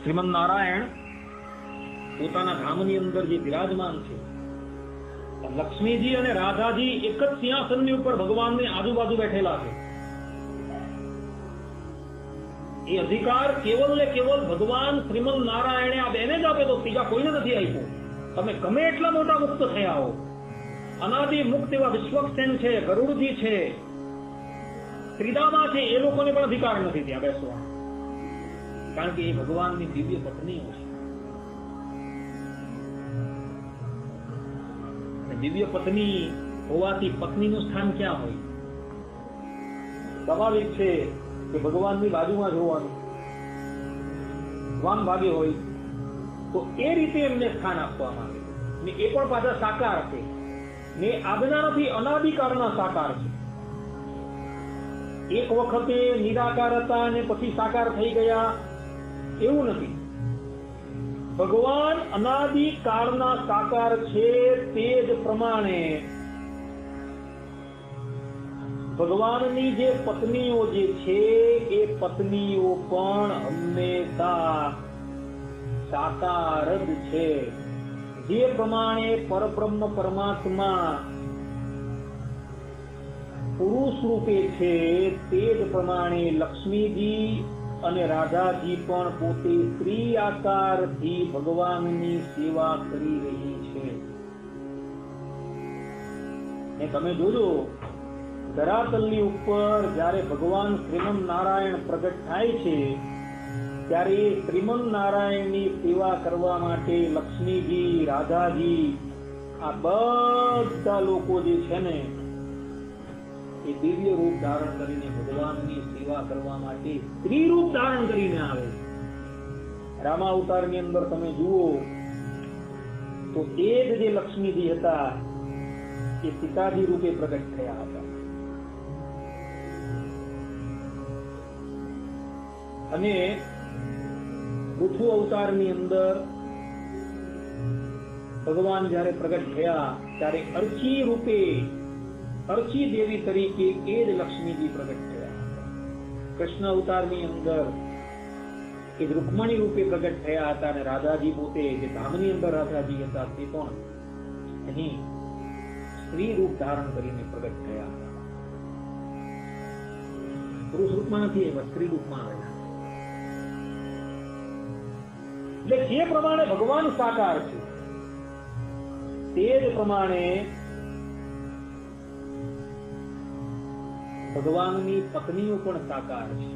શ્રીમન નારાયણ પોતાના ધામની અંદર જે બિરાજમાન છે, લક્ષ્મીજી અને રાધાજી એક જ સિંહાસનની ઉપર ભગવાનની આજુબાજુ બેઠેલા છે. એ અધિકાર કેવલ ને કેવલ ભગવાન શ્રીમન નારાયણે આ બેને જ આપે તો ત્રીજા કોઈને નથી આપ્યો. તમે ગમે એટલા મોટા મુક્ત થયા હો, અનાદિ મુક્ત એવા વિશ્વક્સેન છે, ગરુડજી છે, ત્રિદામા છે, એ લોકોને પણ અધિકાર નથી ત્યાં બેસવા. કારણ કે એ ભગવાનની દિવ્ય પત્નીઓ છે. દિવ્ય પત્ની હોવાથી પત્નીનું સ્થાન ક્યાં હોય? સ્વાભાવિક છે કે ભગવાનની બાજુમાં જોવાનું. વામ ભાગે હોય તો એ રીતે એમને સ્થાન આપવામાં આવે ને એ પણ પાછા સાકાર છે ને આજના નથી, અનાદિકાળના સાકાર છે. એક વખતે નિરાકાર હતા અને પછી સાકાર થઈ ગયા એવું નથી. ભગવાન અનાદિકાળના સાકાર છે. તે જ પ્રમાણે ભગવાનની જે પત્નીઓ જે છે એ પત્નીઓ પણ હંમેશા સાકાર જ છે. જે પ્રમાણે પરબ્રહ્મ પરમાત્મા પુરુષ રૂપે છે તે જ પ્રમાણે લક્ષ્મીજી અને રાધાજી પણ પોતે સ્ત્રી આકારથી ભગવાનની સેવા કરી રહી છે. ને તમે જોજો, ધરાતલની ઉપર જ્યારે ભગવાન શ્રીમન નારાયણ પ્રગટ થાય છે ત્યારે શ્રીમન નારાયણની સેવા કરવા માટે લક્ષ્મીજી, રાધાજી, આ બધા લોકો જે છે ને એ દિવ્ય રૂપ ધારણ કરીને ભગવાનની સેવા કરવા માટે સ્ત્રી રૂપ ધારણ કરીને આવે. રામાવતારની અંદર તમે જુઓ તો એ જ જે લક્ષ્મીજી હતા એ સીતાજી રૂપે પ્રગટ થયા હતા. અને પૃથુ અવતારની અંદર ભગવાન જયારે પ્રગટ થયા ત્યારે અર્ચી રૂપે, અર્ચી દેવી તરીકે એ જ લક્ષ્મીજી પ્રગટ થયા. કૃષ્ણ અવતારની અંદર એ રૂકમણી રૂપે પ્રગટ થયા હતા અને રાધાજી પોતે જે ધામની અંદર રાધાજી હતા તે પણ અહીં સ્ત્રી રૂપ ધારણ કરીને પ્રગટ થયા હતા. પુરુષ રૂપમાં નથી આવ્યા, સ્ત્રી રૂપમાં આવેલા. એટલે જે પ્રમાણે ભગવાન સાકાર છે તે જ પ્રમાણે ભગવાનની પત્નીઓ પણ સાકાર છે.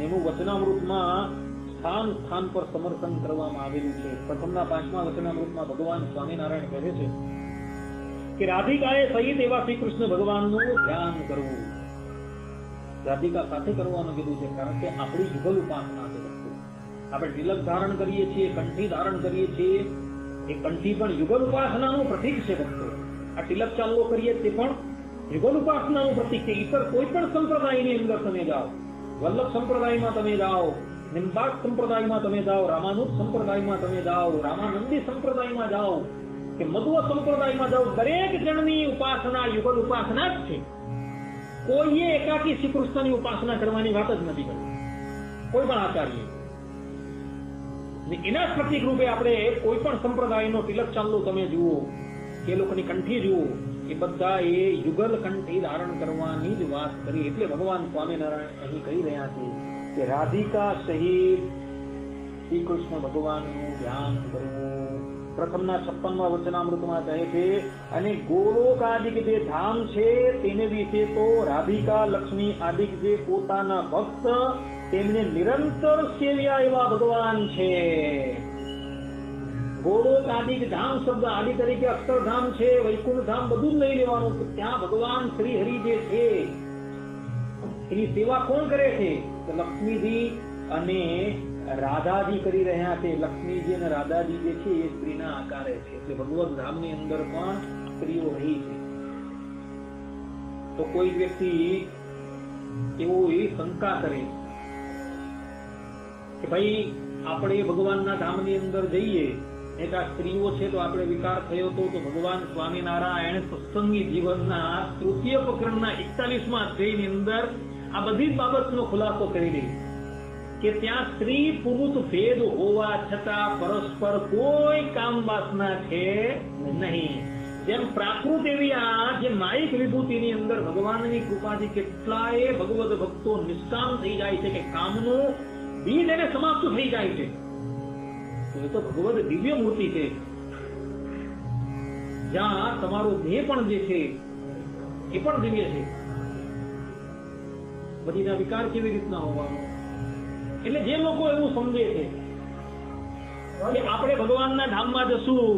એનું વચનામૃતમાં સ્થાન સ્થાન પર સમર્થન કરવામાં આવેલું છે. પ્રથમના 5મા વચનામૃતમાં ભગવાન સ્વામિનારાયણ કહે છે કે રાધિકાએ સહિત એવા શ્રી કૃષ્ણ ભગવાનનું ધ્યાન કરવું. રાધિકા સાથે કરવાનું કીધું છે, કારણ કે આપણી યુગલ ઉપાસના છે. આપણે તિલક ધારણ કરીએ છીએ, કંઠી ધારણ કરીએ છીએ, એ કંઠી પણ યુગલ ઉપાસનાનું પ્રતીક છે ભક્તો. આ તિલક ચાલવો કરીએ તે પણ યુગલ ઉપાસનાનું પ્રતીક છે. ઈતર કોઈ પણ સંપ્રદાયની અંદર તમે જાઓ, વલ્લભ સંપ્રદાયમાં તમે જાઓ, નિમ્બાર્ક સંપ્રદાયમાં તમે જાઓ, રામાનુજ સંપ્રદાયમાં તમે જાઓ, રામાનંદી સંપ્રદાયમાં જાઓ કે મધ્વ સંપ્રદાયમાં જાઓ, દરેક જણની ઉપાસના યુગલ ઉપાસના જ છે. કોઈએ એકાકી શ્રી કૃષ્ણની ઉપાસના કરવાની વાત જ નથી કરી, કોઈ પણ આચાર્ય. એના પ્રતિક રૂપે આપણે કોઈ પણ સંપ્રદાયનો તિલક ચાંદલો તમે જુઓ, એ લોકોની કંઠી જુઓ, એ બધા એ યુગલ કંઠી ધારણ કરવાની જ વાત કરી. એટલે ભગવાન સ્વામિનારાયણ અહીં કહી રહ્યા છે કે રાધિકા સહિત શ્રી કૃષ્ણ ભગવાનનું ધ્યાન કરવું. પ્રથમના 56મા વચનામૃતમાં કહે છે, અને ગોલોકાદિક જે ધામ છે તેને વિશે તો રાધિકા લક્ષ્મી આદિક જે પોતાના ભક્ત તેમને નિરંતર સેવ્યા એવા ભગવાન છે. ગોલોકાદિક ધામ શબ્દ આદિ તરીકે અક્ષરધામ છે, વૈકુંઠ ધામ બધું જ લઈ લેવાનું. ત્યાં ભગવાન શ્રી હરિ જે છે એની સેવા કોણ કરે છે? લક્ષ્મીજી અને રાધાજી કરી રહ્યા છે. લક્ષ્મીજી અને રાધાજી જે છે એ સ્ત્રીના આકારે છે. એટલે ભગવત ધામની અંદર પણ સ્ત્રીઓ રહી છે. તો કોઈ વ્યક્તિ એવો એ શંકા કરે કે ભાઈ આપણે ભગવાનના ધામની અંદર જઈએ, એક આ સ્ત્રીઓ છે તો આપણે વિકાર થયો તો ભગવાન સ્વામિનારાયણ સત્સંગી જીવનના તૃતીય પ્રકરણના 41મા અધ્યાયની અંદર આ બધી જ બાબતનો ખુલાસો કરી દે કે ત્યાં સ્ત્રી પુરુષ ભેદ હોવા છતાં પરસ્પર કોઈ કામ વાસના છે નહીં. જેમ પ્રાકૃત એવી આ જે માયિક વિભૂતિની અંદર ભગવાનની કૃપાથી કેટલાય ભગવદ ભક્તો નિષ્કામ થઈ જાય છે કે કામનું બીજ એને સમાપ્ત થઈ જાય છે. એ તો ભગવદ દિવ્ય મૂર્તિ છે, જ્યાં તમારો દેહ પણ જે છે એ પણ દિવ્ય છે. બધીના વિકાર કેવી રીતના હોવાનો? એટલે જે લોકો એવું સમજે છે કે આપણે ભગવાનના ધામમાં જશું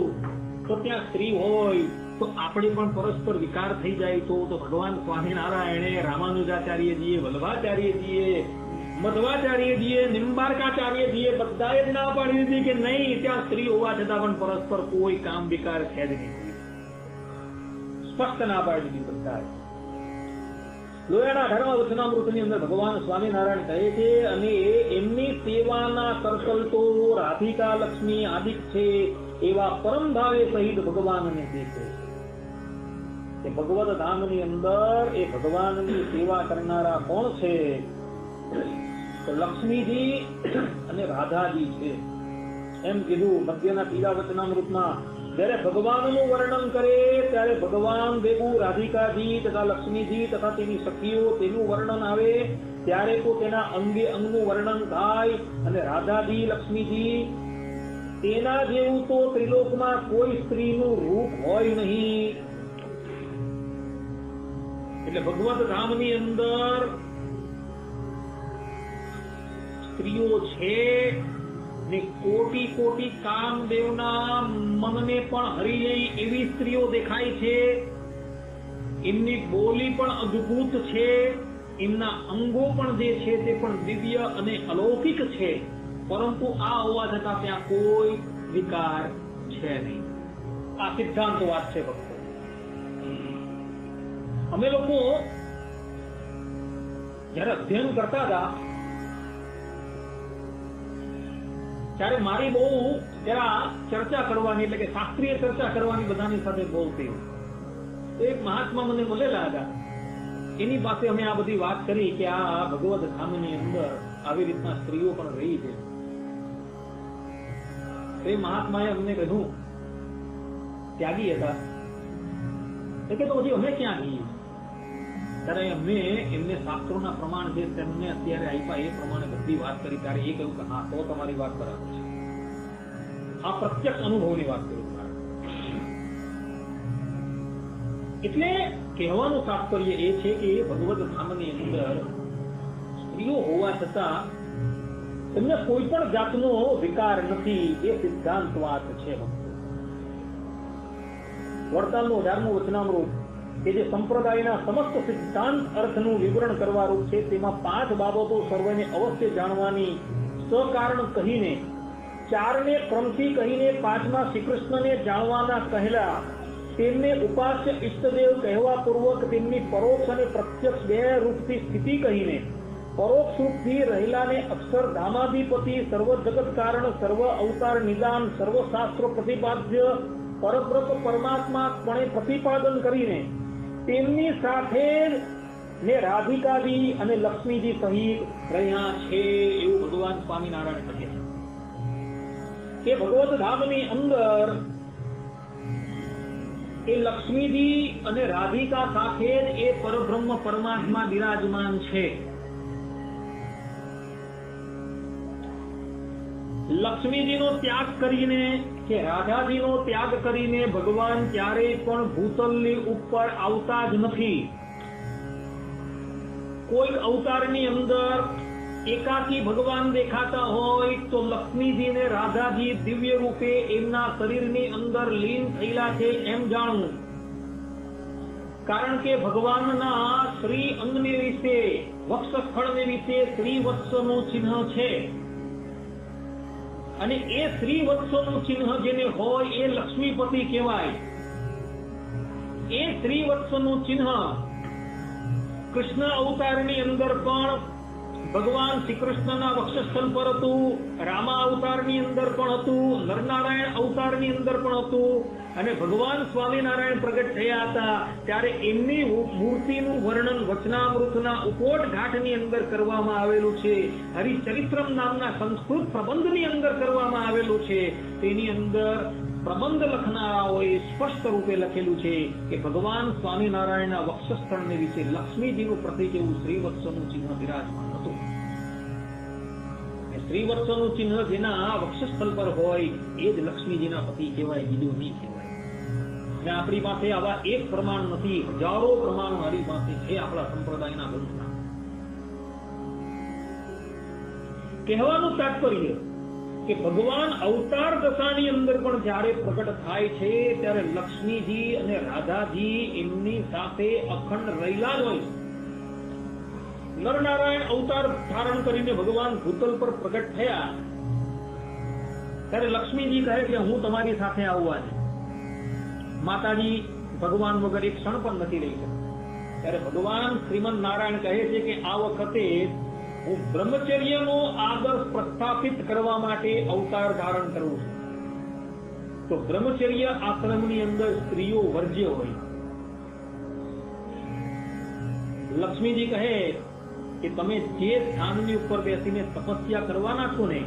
તો ત્યાં સ્ત્રી હોય તો આપણે પણ પરસ્પર વિકાર થઈ જાય તો ભગવાન સ્વામિનારાયણે, રામાનુજાચાર્યજીએ, વલ્લભાચાર્યજીએ, મધ્વાચાર્યજીએ, નિમ્બાર્કાચાર્યજીએ બધાએ જ ના પાડી દીધી કે નહીં, ત્યાં સ્ત્રી હોવા છતાં પણ પરસ્પર કોઈ કામ વિકાર છે જ નહીં. સ્પષ્ટ ના પાડી દીધી બધાએ. લોયાના 18મા વચનામૃતની અંદર ભગવાન સ્વામિનારાયણ કહે છે, અને એમની સેવાના સર્કલ તો રાધિકા લક્ષ્મી આદિક છે એવા પરમ ભાવે સહિત ભગવાનને દેખે છે. ભગવત ધામની અંદર એ ભગવાનની સેવા કરનારા કોણ છે? તો લક્ષ્મીજી અને રાધાજી છે. એમ કીધું મધ્યના 3 વચનામૃતમાં. જ્યારે ભગવાનનું વર્ણન કરે ત્યારે ભગવાન ભેગું રાધિકાજી તથા લક્ષ્મીજી તથા તેની સખીઓ તેનું વર્ણન આવે ત્યારે તો તેના અંગે અંગનું વર્ણન થાય. અને રાધાજી, લક્ષ્મીજી તેના જેવું તો ત્રિલોકમાં કોઈ સ્ત્રીનું રૂપ હોય નહીં. એટલે ભગવત ધામની અંદર સ્ત્રીઓ છે ને કોટી કોટી કામદેવના મનને પણ હરી લે એવી સ્ત્રીઓ દેખાય છે. એમની બોલી પણ અદ્ભુત છે, એમના અંગો પણ જે છે તે પણ દિવ્ય અને અલૌકિક છે. પરંતુ આ હોવા છતાં ત્યાં કોઈ વિકાર છે નહીં. આ સિદ્ધાંત વાત છે ભક્તો. અમે લોકો જયારે અધ્યયન કરતા હતા ત્યારે મારી બહુ જરા ચર્ચા કરવાની, એટલે કે શાસ્ત્રીય ચર્ચા કરવાની બધાની સાથે બહુ થઈ. એક મહાત્મા મને મળેલા હતા, એની પાસે અમે આ બધી વાત કરી કે આ ભગવત ધામની અંદર આવી રીતના સ્ત્રીઓ પણ રહી છે. એ મહાત્માએ અમને કહ્યું, ત્યાગી હતા, કે તો પછી અમે ક્યાં જઈએ? ત્યારે અમે એમને શાસ્ત્રોના પ્રમાણ જે તેમને અત્યારે આપ્યા એ પ્રમાણે બધી વાત કરી ત્યારે એ કહ્યું કે હા તો તમારી વાત બરાબર છે. આ પ્રત્યક્ષ અનુભવની વાત કરું. એટલે કહેવાનું તાત્પર્ય એ છે કે ભગવદ ધામની અંદર સ્ત્રીઓ હોવા છતાં એમને કોઈ પણ જાતનો વિકાર નથી. એ સિદ્ધાંત વાત છે. વડતાલનું 18મું વચનામૃત કે જે સંપ્રદાયના સમસ્ત સિદ્ધાંત અર્થનું વિવરણ કરવા રૂપ છે તેમાં 5 બાબતો સર્વને અવશ્ય જાણવાની સકારણ કહીને 4ને ક્રમથી કહીને 5મા શ્રી કૃષ્ણને જાણવાના કહેલા તેમને ઉપાસ્ય ઇષ્ટદેવ કહેવા પૂર્વક તેમની પરોક્ષ અને પ્રત્યક્ષ 2 રૂપથી સ્થિતિ કહીને પરોક્ષ રૂપથી રહેલાને અક્ષર ધામાધિપતિ સર્વ જગત કારણ સર્વ અવતાર નિદાન સર્વ શાસ્ત્ર પ્રતિપાદ્ય પરબ્રહ્મ પરમાત્મા પણે પ્રતિપાદન કરીને તેમની સાથે ને રાધિકાજી અને લક્ષ્મીજી સહિત રહ્યા છે એવું ભગવાન સ્વામિનારાયણ કહે છે કે ભગવત ધામની અંદર એ લક્ષ્મીજી અને રાધિકા સાથે એ પરબ્રહ્મ પરમાત્મા બિરાજમાન છે. લક્ષ્મીજીનો ત્યાગ કરીને કે રાધાજીનો ત્યાગ કરીને ભગવાન ક્યારેય પણ ભૂતલની ઉપર આવતા જ નથી. કોઈક અવતારની અંદર એકાકી ભગવાન દેખાતા હોય તો લક્ષ્મીજી ને રાધાજી દિવ્ય રૂપે એમના શરીરની અંદર લીન થયેલા છે એમ જાણવું. કારણ કે ભગવાનના શ્રી અંગને વિશે વક્ષસ્થળને વિશે શ્રીવત્સનું ચિહ્ન છે અને એ શ્રીવત્સનું ચિહ્ન જેને હોય એ લક્ષ્મીપતિ કહેવાય. એ શ્રીવત્સનું ચિહ્ન કૃષ્ણ અવતારની અંદર પણ ભગવાન શ્રી કૃષ્ણના વક્ષસ્થળ પર હતું, રામા અવતારની અંદર પણ હતું, નરનારાયણ અવતારની અંદર પણ હતું અને ભગવાન સ્વામિનારાયણ પ્રગટ થયા હતા ત્યારે એમની મૂર્તિનું વર્ણન વચનામૃતના ઉપોટ ઘાટની અંદર કરવામાં આવેલું છે. હરિચરિત્રમ નામના સંસ્કૃત પ્રબંધની અંદર કરવામાં આવેલું છે. તેની અંદર પ્રબંધ લખનારાઓએ સ્પષ્ટ રૂપે લખેલું છે કે ભગવાન સ્વામિનારાયણના વક્ષસ્થળને વિશે લક્ષ્મીજીનું પ્રતીક એવું શ્રીવત્સનું ચિહ્ન બિરાજમાન હતું. શ્રીવત્સનું ચિહ્ન જેના વક્ષસ્થળ પર હોય એ જ લક્ષ્મીજીના પતિ કહેવાય, બીજું નહીં કહેવાય. અને આપણી પાસે આવા એક પ્રમાણ નથી, હજારો પ્રમાણ મારી પાસે છે આપણા સંપ્રદાયના ગ્રંથના. કહેવાનું તાત્પર્ય કે ભગવાન અવતાર દશાની અંદર પણ જ્યારે પ્રગટ થાય છે ત્યારે લક્ષ્મીજી અને રાધાજી એમની સાથે અખંડ રહેલા જ હોય. નરનારાયણ અવતાર ધારણ કરીને ભગવાન ભૂતલ પર પ્રગટ થયા ત્યારે લક્ષ્મીજી કહે કે હું તમારી સાથે આવવા છે. માતાજી ભગવાન વગર એક ક્ષણ પણ નથી રહી શકતા. ત્યારે ભગવાન શ્રીમદ નારાયણ કહે છે કે આ વખતે હું બ્રહ્મચર્યનો આદર્શ પ્રસ્થાપિત કરવા માટે અવતાર ધારણ કરું છું. તો બ્રહ્મચર્ય આશ્રમની અંદર સ્ત્રીઓ વર્જ્ય હોય. લક્ષ્મીજી કહે કે તમે જે સ્થાનની ઉપર બેસીને તપસ્યા કરવાના છો ને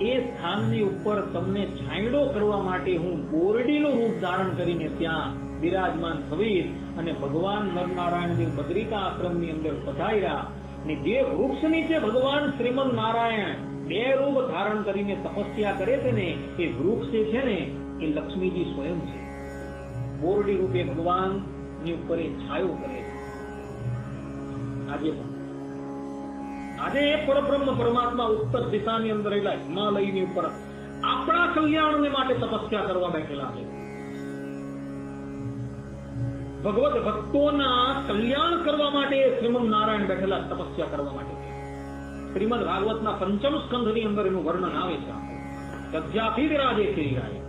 એ સ્થાનની ઉપર તમને છાંયડો કરવા માટે હું બોરડીનું રૂપ ધારણ કરીને ત્યાં બિરાજમાન થવીશ અને ભગવાન નરનારાયણની બદ્રિકા આશ્રમની અંદર પધાર્યા ને જે વૃક્ષ નીચે ભગવાન શ્રીમદ નારાયણ 2 રૂપ ધારણ કરીને તપસ્યા કરે છે ને એ વૃક્ષ છે ને એ લક્ષ્મીજી સ્વયં છે. બોરડી રૂપે ભગવાનની ઉપર એ છાયો કરે છે. આજે પરબ્રહ્મ પરમાત્મા ઉત્તર દિશાની અંદર રહેલા હિમાલયની ઉપર આપણા કલ્યાણને માટે તપસ્યા કરવા બેઠેલા છે. ભગવત ભક્તોના કલ્યાણ કરવા માટે શ્રીમદ નારાયણ બેઠેલા તપસ્યા કરવા માટે. શ્રીમદ ભાગવતના 5મ સ્કંધની અંદર એનું વર્ણન આવે છે. તજ્જાથી વિરાજે શ્રી રાય.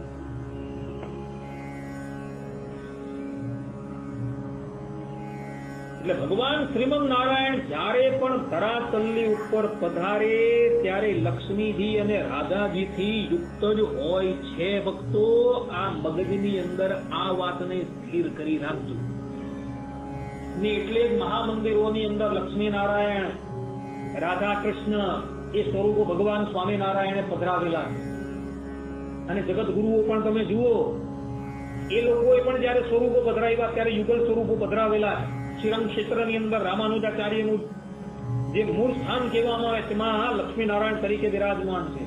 એટલે ભગવાન શ્રીમદ નારાયણ જ્યારે પણ ધરાતલની ઉપર પધારે ત્યારે લક્ષ્મીજી અને રાધાજીથી યુક્ત જ હોય છે. ભક્તો આ મગજની અંદર આ વાતને સ્થિર કરી રાખજો. ને એટલે જ મહામંદિરોની અંદર લક્ષ્મી નારાયણ, રાધા કૃષ્ણ એ સ્વરૂપો ભગવાન સ્વામિનારાયણે પધરાવેલા છે. અને જગત ગુરુઓ પણ તમે જુઓ એ લોકોએ પણ જયારે સ્વરૂપો પધરાવ્યા ત્યારે યુગલ સ્વરૂપો પધરાવેલા છે. શ્રીરંગ ક્ષેત્રની અંદર રામાનુજાચાર્યનું જે મૂળ સ્થાન કહેવામાં આવે તેમાં લક્ષ્મીનારાયણ તરીકે બિરાજમાન છે.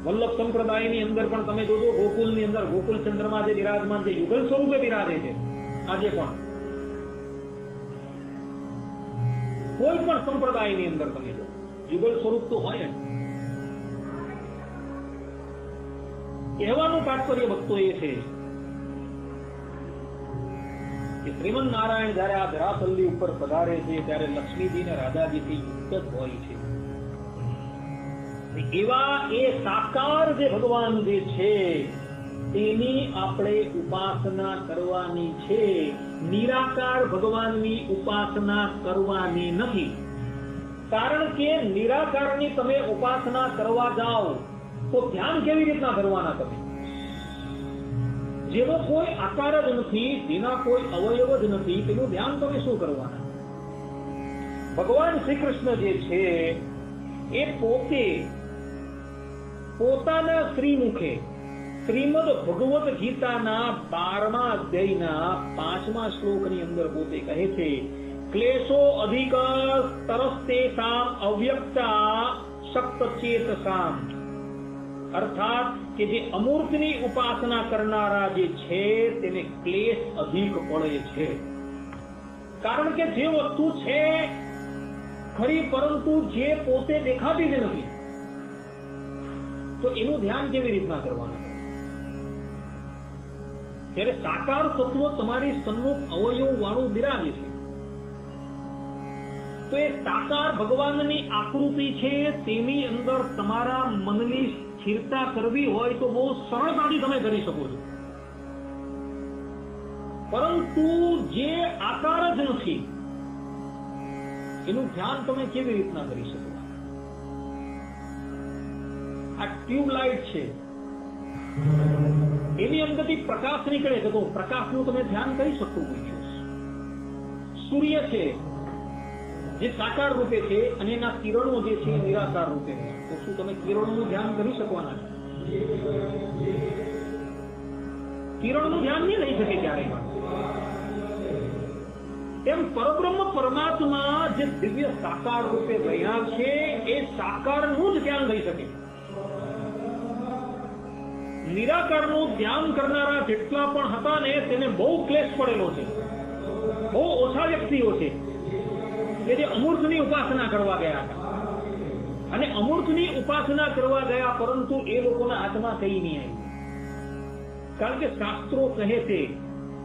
વલ્લભ સંપ્રદાયની અંદર પણ તમે જોજો ગોકુલની અંદર ગોકુલ ચંદ્રમાં જે બિરાજમાન છે યુગલ સ્વરૂપે બિરાજે છે. આજે પણ કોઈ પણ સંપ્રદાયની અંદર તમે જો યુગલ સ્વરૂપ તો હોય ને. કહેવાનું તાત્પર્ય ભક્તો એ છે કે શ્રીમન નારાયણ જયારે આ ધરાતલની ઉપર પધારે છે ત્યારે લક્ષ્મીજી ને રાધાજીથી યુક્ત જ હોય છે. એવા એ સાકાર જે ભગવાન જે છે તેની આપણે ઉપાસના કરવાની છે. નિરાકાર ભગવાનની ઉપાસના કરવાની નથી. કારણ કે નિરાકારની તમે ઉપાસના કરવા જાઓ તો ધ્યાન કેવી રીતના કરવાના તમે? જેનો કોઈ આકાર જ નથી, જેના કોઈ અવયવ જ નથી, તેનું ધ્યાન તમે શું કરવાના? ભગવાન શ્રી કૃષ્ણ જે છે એ પોતે પોતાના શ્રીમુખે શ્રીમદ ભગવદ ગીતાના 12મા અધ્યાયના 5મા શ્લોકની અંદર પોતે કહે છે, ક્લેશો અધિક તરસ્તેષામ અવ્યક્તા શક્તચેતસામ. અર્થાત કે જે અમૂર્તની ઉપાસના કરનારા જે છે તેને ક્લેશ અધિક પડે છે. કારણ કે જે વસ્તુ છે ખરી પરંતુ જે પોતે દેખાતી જ નથી, તો એનું ધ્યાન કેવી રીતના કરવાનું? ત્યારે સાકાર તત્વ તમારી સન્મુખ અવયવ વાળું બિરાજે છે, તો એ સાકાર ભગવાનની આકૃતિ છે તેની અંદર તમારા મનની સ્થિરતા કરવી હોય તો બહુ સરળતાથી તમે કરી શકો છો. પરંતુ જે આકાર જ નથી એનું ધ્યાન તમે કેવી રીતના કરી શકો? આ ટ્યુબલાઇટ છે, એની અંદરથી પ્રકાશ નીકળે છે, તો પ્રકાશનું તમે ધ્યાન કરી શકો છો. સૂર્ય છે જે સાકાર રૂપે છે અને એના કિરણો જે છે નિરાકાર રૂપે છે, તો શું તમે કિરણોનું ધ્યાન કરી શકવાના? કિરણનું ધ્યાન નહીં લઈ શકે ક્યારેય. એમ પરબ્રહ્મ પરમાત્મા જે દિવ્ય સાકાર રૂપે રહ્યા છે એ સાકારનું જ ધ્યાન લઈ શકે. નિરાકારનું ધ્યાન કરનારા જેટલા પણ હતા ને તેને બહુ ક્લેશ પડેલો છે. બહુ ઓછા વ્યક્તિઓ છે કે જે અમૂર્તની ઉપાસના કરવા ગયા હતા, અને અમૂર્તની ઉપાસના કરવા ગયા પરંતુ એ લોકોના હાથમાં કઈ નહીં આવ્યું. કારણ કે શાસ્ત્રો કહે છે,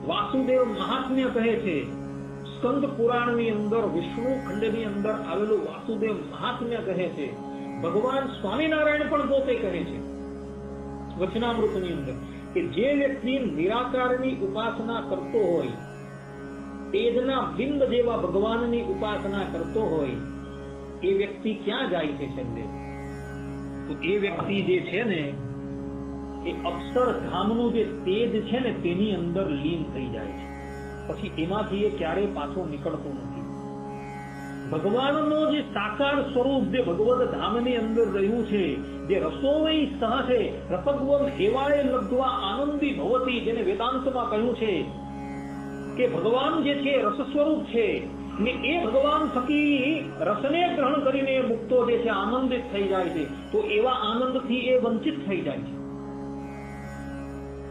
વાસુદેવ મહાત્મ્ય કહે છે, સ્કંદ પુરાણની અંદર વિષ્ણુ ખંડની અંદર આવેલું વાસુદેવ મહાત્મ્ય કહે છે, ભગવાન સ્વામિનારાયણ પણ પોતે કહે છે વચનામૃતની અંદર કે જે વ્યક્તિ નિરાકારની ઉપાસના કરતો હોય, તેજના બિંબ જેવા ભગવાનની ઉપાસના કરતો હોય, એ વ્યક્તિ ક્યાં જાય છે છેલ્લે? તો એ વ્યક્તિ જે છે ને એ અક્ષરધામનું જે તેજ છે ને તેની અંદર લીન થઈ જાય છે. પછી એમાંથી એ ક્યારેય પાછો નીકળતો નથી. ભગવાનનો જે સાકાર સ્વરૂપ જે ભગવદ ધામની અંદર રહ્યું છે, જે રસોવૈ સહસે રસગ્વમ હેવાય લબ્ધ્વા આનંદી ભવતી, જેને વેદાંતમાં કહ્યું છે કે ભગવાન જે છે રસ સ્વરૂપ છે ને એ ભગવાન થકી રસને ગ્રહણ કરીને મુક્તો જે છે આનંદિત થઈ જાય છે, તો એવા આનંદથી એ વંચિત થઈ જાય છે.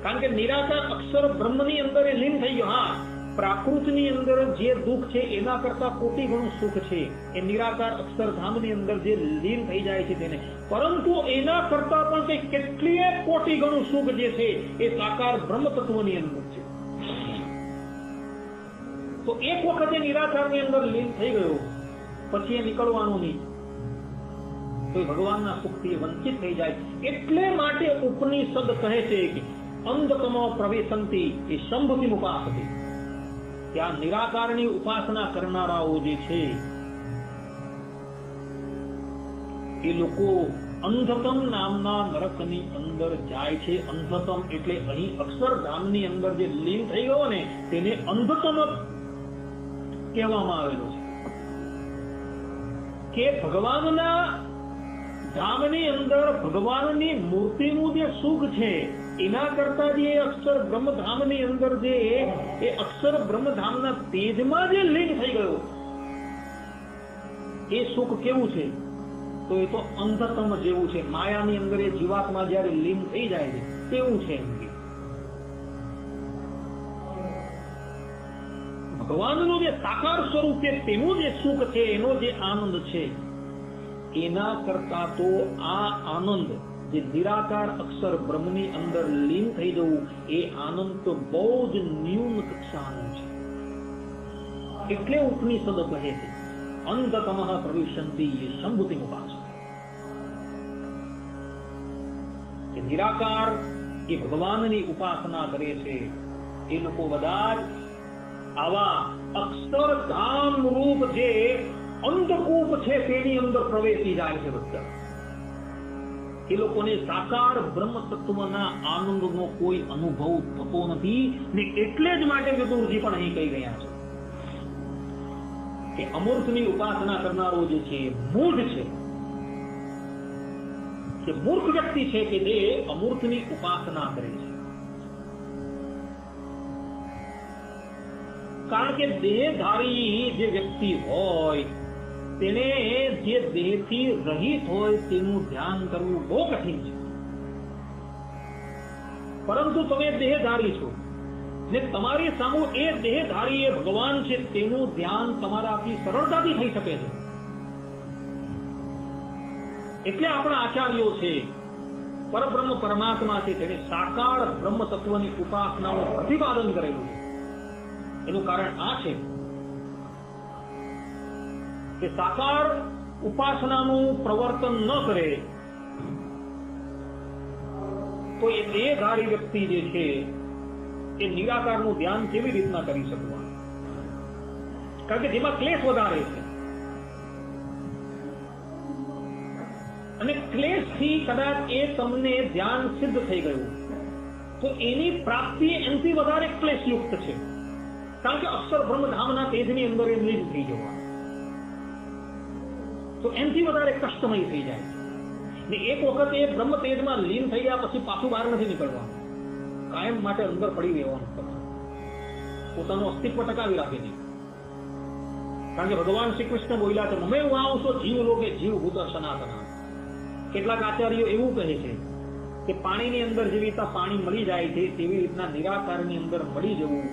કારણ કે નિરાકાર અક્ષર બ્રહ્મની અંદર એ લીન થઈ ગયો. હા, પ્રાકૃતની અંદર જે દુઃખ છે એના કરતા કોટી ગણું સુખ છે એ નિરાકાર અક્ષરધામની અંદર જે લીન થઈ જાય છે તેને, પરંતુ એના કરતા પણ કઈ કેટલીય કોટી ગણું સુખ જે છે એ સાકાર બ્રહ્મ તત્વની અંદર છે. તો એક વખત એ નિરાકારની અંદર લીન થઈ ગયો પછી એ નીકળવાનું નહીં, તો ભગવાનના સુખથી વંચિત થઈ જાય. એટલે માટે ઉપનિષદ કહે છે કે અંધતમો પ્રવેશંતી એ શંભથી ઉપાસતી. ત્યાં નિરાકારની ઉપાસના કરનારાઓ જે છે એ લોકો અંધતમ નામના નરકની અંદર જાય છે. અંધતમ એટલે અહીં અક્ષરધામની અંદર જે લીન થઈ ગયો ને તેને અંધતમ કહેવામાં આવેલું છે. કે ભગવાનના ધામની અંદર ભગવાનની મૂર્તિનું જે સુખ છે એના કરતા જે અક્ષર બ્રહ્મધામની અંદર જે એ અક્ષર બ્રહ્મધામના તેજમાં જે લીન થઈ ગયો એ સુખ કેવું છે? તો એ તો અંધતમ જેવું છે. માયાની અંદર એ જીવાત્મા જ્યારે લીન થઈ જાય છે તેવું છે. ભગવાનનું જે સાકાર સ્વરૂપ છે તેનું જે સુખ છે, એનો જે આનંદ છે, એના કરતા તો આ આનંદ જે નિરાકાર અક્ષર બ્રહ્મની અંદર લીન થઈ જવું એ આનંદ તો બહુ જ ન્યૂન કક્ષાનો છે. એટલે ઉપનિષદ કહે છે અંતતમઃ પ્રવિશન્તિ એ સંભૂતિ ઉપાસના. કે નિરાકાર એ ભગવાનની ઉપાસના કરે છે એ લોકો બધા જ આવા અક્ષરધામ રૂપ જે અંધકૂપ છે તેની અંદર પ્રવેશી જાય છે. બધા એ લોકોને સાકાર બ્રહ્મ તત્વના આનંદનો કોઈ અનુભવ થતો નથી ને એટલે જ માટે વિદુરજી પણ અહીં કહી ગયા છે કે અમૂર્તની ઉપાસના કરનારો જે છે મૂઢ છે, કે મૂર્ખ વ્યક્તિ છે કે જે અમૂર્તની ઉપાસના કરે છે. કારણ કે દેહધારી જે વ્યક્તિ હોય તેને જે દેહથી રહિત હોય તેનું ધ્યાન કરવું બહુ કઠિન છે. પરંતુ તમે દેહધારી છો ને તમારી સામે એ દેહધારી એ ભગવાન છે તેનું ધ્યાન તમારાથી સરળતાથી થઈ શકે છે. એટલે આપણા આચાર્યો છે, પરબ્રહ્મ પરમાત્મા છે, તેને સાકાર બ્રહ્મ તત્વની ઉપાસનાનું પ્રતિપાદન કરેલું છે. એનું કારણ આ છે કે સાકાર ઉપાસનાનું પ્રવર્તન ન કરે તો એ દેહધારી વ્યક્તિ જે છે એ નિરાકારનું ધ્યાન કેવી રીતના કરી શકવાનું? કારણ કે જેમાં ક્લેશ વધારે છે અને ક્લેશથી કદાચ એ તમને ધ્યાન સિદ્ધ થઈ ગયું તો એની પ્રાપ્તિ એનાથી વધારે ક્લેશયુક્ત છે. કારણ કે અક્ષર બ્રહ્મધામના તેજની અંદર એ લીન થઈ જવા તો એનાથી વધારે કષ્ટમય થઈ જાય ને એક વખત એ બ્રહ્મ તેજમાં લીન થઈ ગયા પછી પાછું બહાર નથી નીકળવાનું. કાયમ માટે અંદર પડી રહેવાનું, પોતાનું અસ્તિત્વ ટકાવી રાખે છે. કારણ કે ભગવાન શ્રી કૃષ્ણ બોલ્યા છે મમે વાંસો જીવ લોકે જીવ ભૂત સનાતના. કેટલાક આચાર્યો એવું કહે છે કે પાણીની અંદર જેવી રીતના પાણી મળી જાય છે તેવી રીતના નિરાકારની અંદર મળી જવું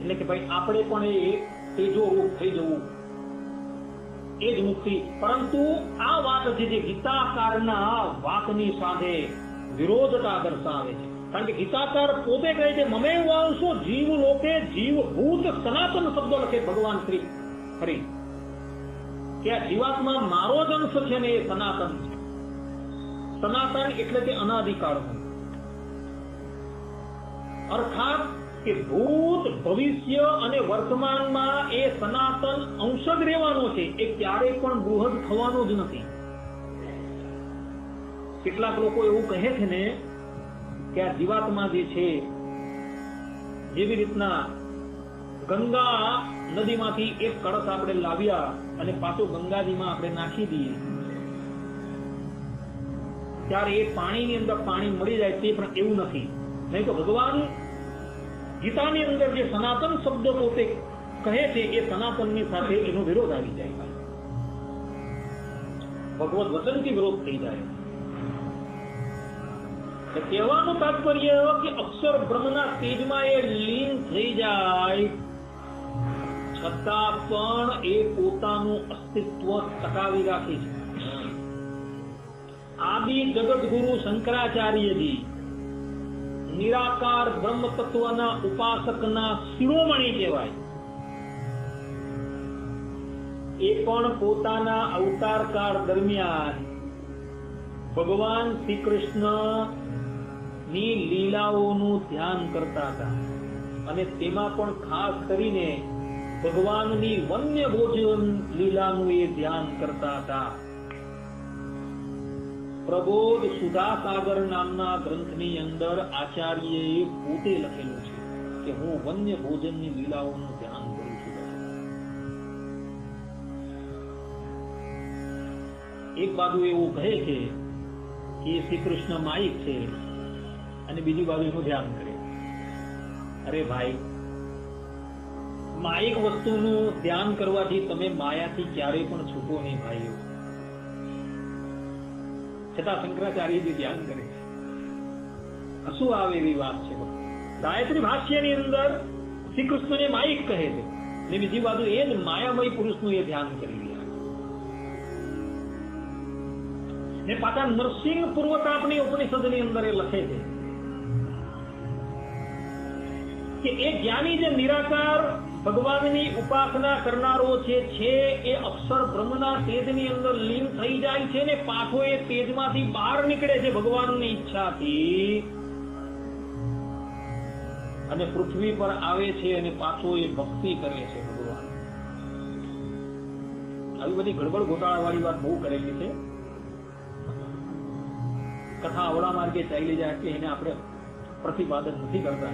એટલે કે ભાઈ આપણે પણ એ તેજો રૂપ થઈ જવું એ જ મુક્તિ. પરંતુ આ વાત છે જે ગીતાકારના વાકની સાથે વિરોધતા દર્શાવે છે. કારણ કે ગીતાકાર પોતે કહે છે મમે વાંસો જીવ લોકે જીવ ભૂત સનાતન શબ્દ લખે ભગવાન શ્રી હરિ કે આ જીવાત્મા મારો જ અંશ છે ને એ સનાતન છે. સનાતન એટલે કે અનાદિકાળનું. અર્થાત કે ભૂત ભવિષ્ય અને વર્તમાનમાં એ સનાતન અંશ જ રહેવાનો છે, એ ક્યારેય પણ બૃહદ થવાનો જ નથી. કેટલાક લોકો એવું કહે છે ને કે આ જીવાત્મા જે છે જેવી રીતના ગંગા નદીમાંથી એક કળશ આપણે લાવ્યા અને પાછો ગંગાજીમાં આપણે નાખી દઈએ ત્યારે એ પાણીની અંદર પાણી મળી જાય તે પણ એવું નથી. નહીં તો ભગવાન ગીતાની અંદર જે સનાતન શબ્દ પોતે કહે છે એ સનાતનની સાથે એનો વિરોધ આવી જાય, ભગવત વચનથી વિરોધ થઈ જાય. કહેવાનું તાત્પર્ય કે અક્ષર બ્રહ્મના તેજમાં એ લીન થઈ જાય છતાં પણ એ પોતાનું અસ્તિત્વ ટકાવી રાખે છે. આદિ જગત ગુરુ શંકરાચાર્યજી નિરાકાર બ્રહ્મ તત્વના ઉપાસકના શિરોમણી કહેવાય. એ પણ પોતાના અવતાર કાળ દરમિયાન ભગવાન શ્રી કૃષ્ણ ની લીલાઓનું ધ્યાન કરતા હતા અને તેમાં પણ ખાસ કરીને ભગવાનની વન્ય ભોજન લીલાનું એ ધ્યાન કરતા હતા. પ્રબોધ સુધાસાગર નામના ગ્રંથની અંદર આચાર્યએ પોતે લખેલું છે કે હું વન્ય ભોજનની લીલાઓનું ધ્યાન કરું છું. એક બાજુ એવું કહે છે એ શ્રી કૃષ્ણ માયિક છે અને બીજી બાજુ એનું ધ્યાન કરે. અરે ભાઈ, માયિક વસ્તુનું ધ્યાન કરવાથી તમે માયાથી ક્યારેય પણ છૂટો નહીં ભાઈઓ. છતાં શંકરાચાર્યજી ધ્યાન કરે છે. શું આવે એવી વાત છે. ગાયત્રી ભાષ્યની અંદર શ્રી કૃષ્ણને માયિક કહે છે ને બીજી બાજુ એ જ માયામય પુરુષનું એ ધ્યાન કરી રહ્યા ને પાછા નરસિંહ પૂર્વતાપની ઉપનિષદની અંદર એ લખે છે કે એ જ્ઞાની જે નિરાકાર ભગવાનની ઉપાસના કરનારો છે એ અક્ષર બ્રહ્મના તેજની અંદર લીન થઈ જાય છે ને પાછો એ તેજમાંથી બહાર નીકળે છે ભગવાનની ઈચ્છાથી અને પૃથ્વી પર આવે છે અને પાછો એ ભક્તિ કરે છે ભગવાન. આવી બધી ગડબડ ગોટાળા વાળી વાત બહુ કરેલી છે. કથા અવળા માર્ગે ચાલી જાય કે એને આપણે પ્રતિપાદન નથી કરતા.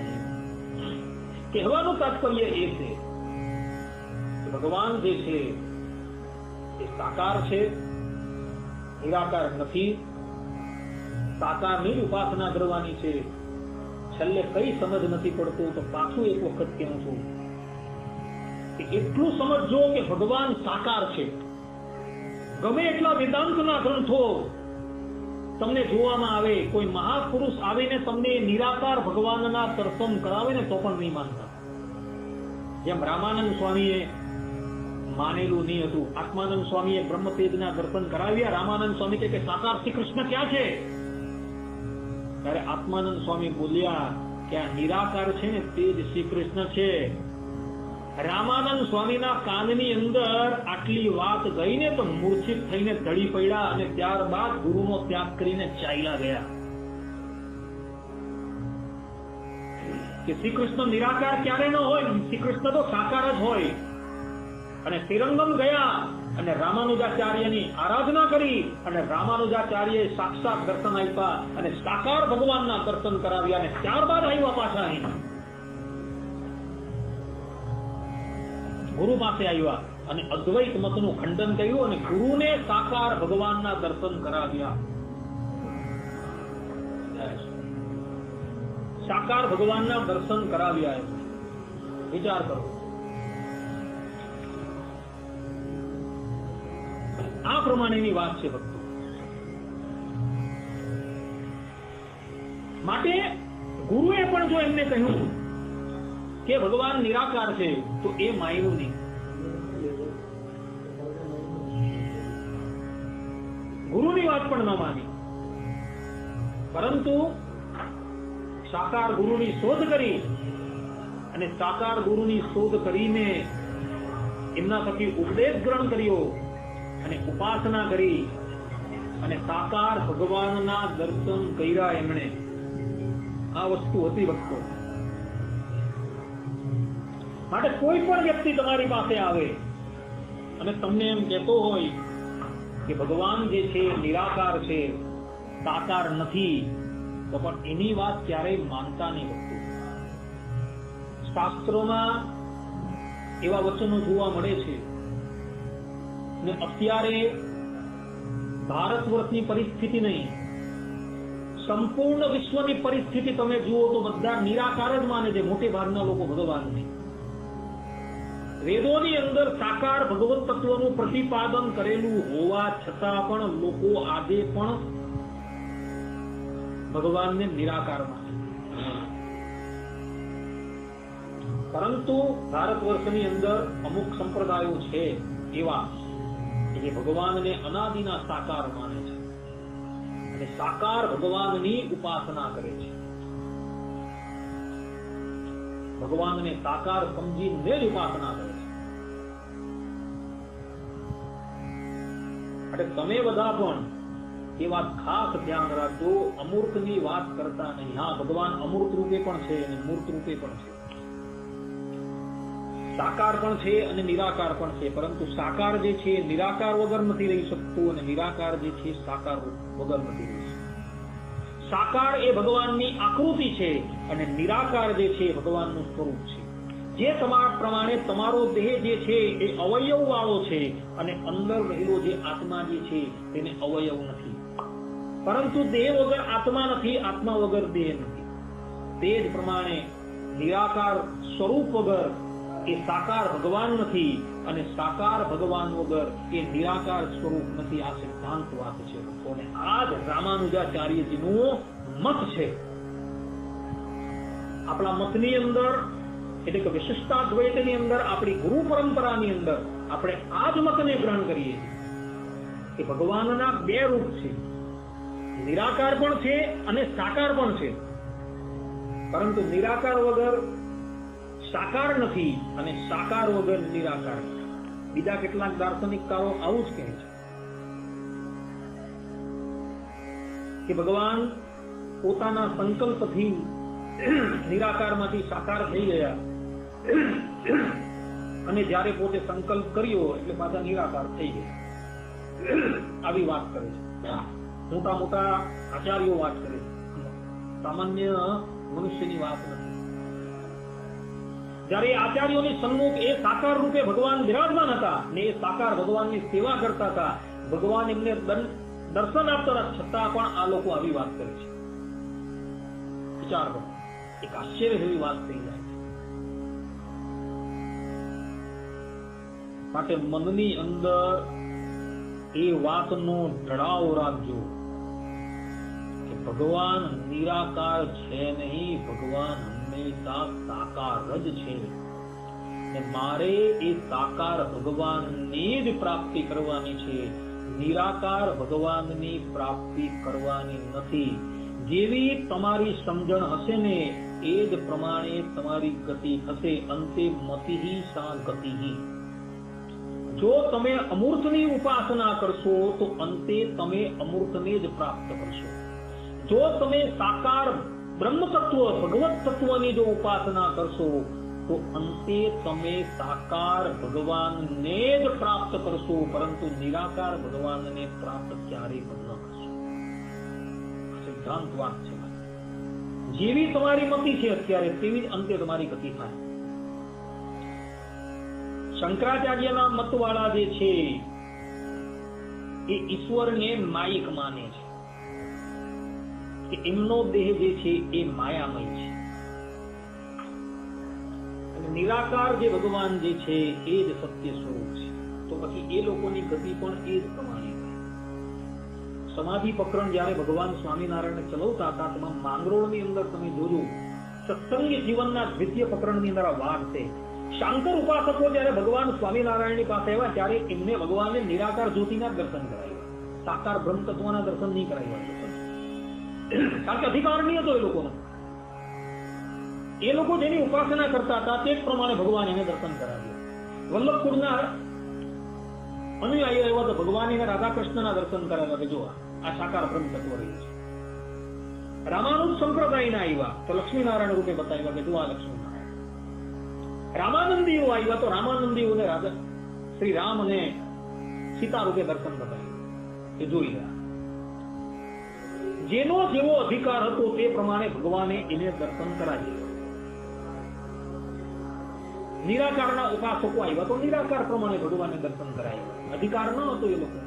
કહેવાનું તાત્પર્ય એ છે કે ભગવાન જે છે એ સાકાર છે, નિરાકાર નથી. સાકારની જ ઉપાસના કરવાની છે. છેલ્લે કઈ સમજ નથી પડતું તો પાછું એક વખત કહું છું કે એટલું સમજજો કે ભગવાન સાકાર છે. ગમે એટલા વેદાંતના ગ્રંથો તમને જોવામાં આવે, કોઈ મહાપુરુષ આવીને તમને નિરાકાર ભગવાનના દર્શન કરાવે ને તો પણ નહીં માનતા. જેમ રામાનંદ સ્વામીએ માનેલું નહીં હતું. આત્માનંદ સ્વામીએ બ્રહ્મતેજના દર્શન કરાવ્યા. રામાનંદ સ્વામી કે સાકાર શ્રી કૃષ્ણ ક્યાં છે? ત્યારે આત્માનંદ સ્વામી બોલ્યા કે આ નિરાકાર છે ને તે જ શ્રી કૃષ્ણ છે. રામાનંદ સ્વામીના કાનની અંદર આટલી વાત ગઈ ને તો મૂર્છિત થઈને ઢળી પડ્યા અને ત્યારબાદ ગુરુનો ત્યાગ કરીને ચાલ્યા ગયા. કે શ્રી કૃષ્ણ નિરાકાર ક્યારે ન હોય, શ્રી કૃષ્ણ તો સાકાર જ હોય. અને શ્રીરંગમ ગયા અને રામાનુજાચાર્યની આરાધના કરી અને રામાનુજાચાર્યએ સાક્ષાત દર્શન આપ્યા અને સાકાર ભગવાનના દર્શન કરાવ્યા અને ત્યારબાદ આવ્યા પાછા અહીં ગુરુ પાસે આવ્યા અને અદ્વૈત મતનું ખંડન કર્યું અને ગુરુને સાકાર ભગવાનના દર્શન કરાવ્યા. સાકાર ભગવાનના દર્શન કરાવ્યા. વિચાર કરો. આ પ્રમાણેની વાત છે ભક્તો. માટે ગુરુએ પણ જો એમને કહ્યું કે ભગવાન નિરાકાર છે તો એ માન્યું નહીં. ગુરુની વાત પણ ન માની, પરંતુ સાકાર ગુરુની શોધ કરી અને સાકાર ગુરુની શોધ કરીને એમના થકી ઉપદેશ ગ્રહણ કર્યો અને ઉપાસના કરી અને સાકાર ભગવાનના દર્શન કર્યા એમણે. આ વસ્તુ હતી ભક્તો. માટે કોઈ પણ વ્યક્તિ તમારી પાસે આવે અને તમને એમ કહેતો હોય કે ભગવાન જે છે નિરાકાર છે, સાકાર નથી, તો પણ એની વાત ક્યારેય માનતા નહીં ભક્તો. શાસ્ત્રોમાં એવા વચનો જોવા મળે છે ને અત્યારે ભારત વર્ષની પરિસ્થિતિ નહીં, સંપૂર્ણ વિશ્વની પરિસ્થિતિ તમે જુઓ તો બધા નિરાકાર જ માને છે. મોટે ભાગના લોકો ભગવાનને વેદોની અંદર સાકાર ભગવત તત્વનું પ્રતિપાદન કરેલું હોવા છતાં પણ લોકો આજે પણ ભગવાનને નિરાકાર માને. પરંતુ ભારત વર્ષની અંદર અમુક સંપ્રદાયો છે એવા કે ભગવાનને અનાદિના સાકાર માને છે અને સાકાર ભગવાનની ઉપાસના કરે છે. ભગવાનને સાકાર સમજીને જ ઉપાસના કરે છે. એટલે તમે બધા પણ એ વાત ખાસ ધ્યાન રાખજો, અમૂર્તની વાત કરતા નહીં. હા, ભગવાન અમૂર્ત રૂપે પણ છે અને મૂર્ત રૂપે પણ છે, સાકાર પણ છે અને નિરાકાર પણ છે. પરંતુ સાકાર જે છે નિરાકાર વગર નથી રહી શકતું અને નિરાકાર જે છે સાકાર વગર નથી રહી શકતું. સાકાર એ ભગવાનની આકૃતિ છે અને નિરાકાર જે છે ભગવાનનું સ્વરૂપ છે. જે તમારા પ્રમાણે તમારો દેહ જે છે એ અવયવ વાળો છે અને અંદર રહેલો જે આત્મા જે છે તેને અવયવ નથી. પરંતુ દેહ વગર આત્મા નથી, આત્મા વગર દેહ નથી. તે જ પ્રમાણે નિરાકાર સ્વરૂપ વગર એ સાકાર ભગવાન નથી, અને સાકાર ભગવાન વગર એ નિરાકાર સ્વરૂપ નથી. આ સિદ્ધાંત વાત છે. અને આ જ રામાનુજાચાર્યજીનું મત છે. આપણા મતની અંદર એટલે કે વિશિષ્ટાદ્વૈતની અંદર, આપણી ગુરુ પરંપરાની અંદર આપણે આ જ મતને ગ્રહણ કરીએ છીએ કે ભગવાનના બે રૂપ છે, નિરાકાર પણ છે અને સાકાર પણ છે. પરંતુ નિરાકાર વગર સાકાર નથી અને સાકાર વગર નિરાકાર નથી. બીજા કેટલાક દાર્શનિકકારો આવું જ કહે છે કે ભગવાન પોતાના સંકલ્પથી નિરાકારમાંથી સાકાર થઈ ગયા અને જ્યારે પોતે સંકલ્પ કર્યો એટલે પાછા નિરાકાર થઈ ગયા. આવી વાત કરે છે. મોટા મોટા આચાર્યો વાત કરે છે, સામાન્ય મનુષ્યની વાત નથી. જ્યારે આચાર્યોની સન્મુખ એ સાકાર રૂપે ભગવાન બિરાજમાન હતા ને એ સાકાર ભગવાનની સેવા કરતા હતા, ભગવાન એમને દર્શન આપતા છતાં પણ આ લોકો આવી વાત કરે છે. વિચાર કરો, એક આશ્ચર્ય જેવી વાત થઈ જાય છે. માટે મનની અંદર એ વાતનો ઢળાવ રાખજો કે ભગવાન નિરાકાર છે નહીં, ભગવાન હંમેશા સાકાર જ છે. ને મારે એ સાકાર ભગવાનની જ પ્રાપ્તિ કરવાની છે, નિરાકાર ભગવાનની પ્રાપ્તિ કરવાની નથી. જેવી તમારી સમજણ હશે ને એ જ પ્રમાણે તમારી ગતિ થશે. અંતે મતિહિ સા ગતિહિ. જો તમે અમૂર્તની ઉપાસના કરશો તો અંતે તમે અમૂર્તને જ પ્રાપ્ત કરશો. જો તમે સાકાર બ્રહ્મ તત્વ ભગવત તત્વની જો ઉપાસના કરશો તો અંતે તમે સાકાર ભગવાનને જ પ્રાપ્ત કરશો, પરંતુ નિરાકાર ભગવાનને પ્રાપ્ત ક્યારેય પણ ન કરશો. સિદ્ધાંત વાત છે. જેવી તમારી મતિ છે અત્યારે તેવી જ અંતે તમારી ગતિ થાય. શંકરાચાર્યના મતવાળા જે છે એ ઈશ્વરને માયિક માને છે કે એમનો દેહ જે છે એ માયામય છે, અને નિરાકાર જે ભગવાન જે છે એ જ સત્ય સ્વરૂપ છે. તો પછી એ લોકોની ગતિ પણ એ જ પ્રમાણે થાય. સમાધિ પ્રકરણ જયારે ભગવાન સ્વામિનારાયણ ચલાવતા હતા તેમાં માંગરોળની અંદર તમે જોજો, સત્સંગી જીવનના દ્વિતીય પ્રકરણની અંદર આ વાત છે. શાંકર ઉપાસકો જયારે ભગવાન સ્વામિનારાયણની પાસે આવ્યા ત્યારે એમને ભગવાનને નિરાકાર જ્યોતિના દર્શન કરાવ્યા, સાકાર બ્રહ્મ તત્વના દર્શન નહીં કરાવ્યા. કારણ કે અધિકાર નહીં હતો એ લોકોનો. એ લોકો જેની ઉપાસના કરતા હતા તે જ પ્રમાણે ભગવાન એને દર્શન કરાવ્યું. વલ્લભપુરના અનુયાયીઓ એવા તો ભગવાન એને રાધા કૃષ્ણના દર્શન કરાવ્યા કે જો આ સાકાર બ્રહ્મ તત્વ રહ્યું છે. રામાનુજ સંપ્રદાયના આવ્યા તો લક્ષ્મીનારાયણ રૂપે બતાવ્યા કે જો આ લક્ષ્મીનારાયણ. રામાનંદીઓ આવ્યા તો રામાનંદીઓને રાધા શ્રી રામ અને સીતા રૂપે દર્શન બતાવ્યું એ જોઈ રહ્યા. જેનો જેવો અધિકાર હતો તે પ્રમાણે ભગવાને એને દર્શન કરાવ્યું. નિરાકારના ઉપાસકો આવ્યા તો નિરાકાર પ્રમાણે ભગવાનને દર્શન કરાવ્યું. અધિકાર ન હતો એ લોકો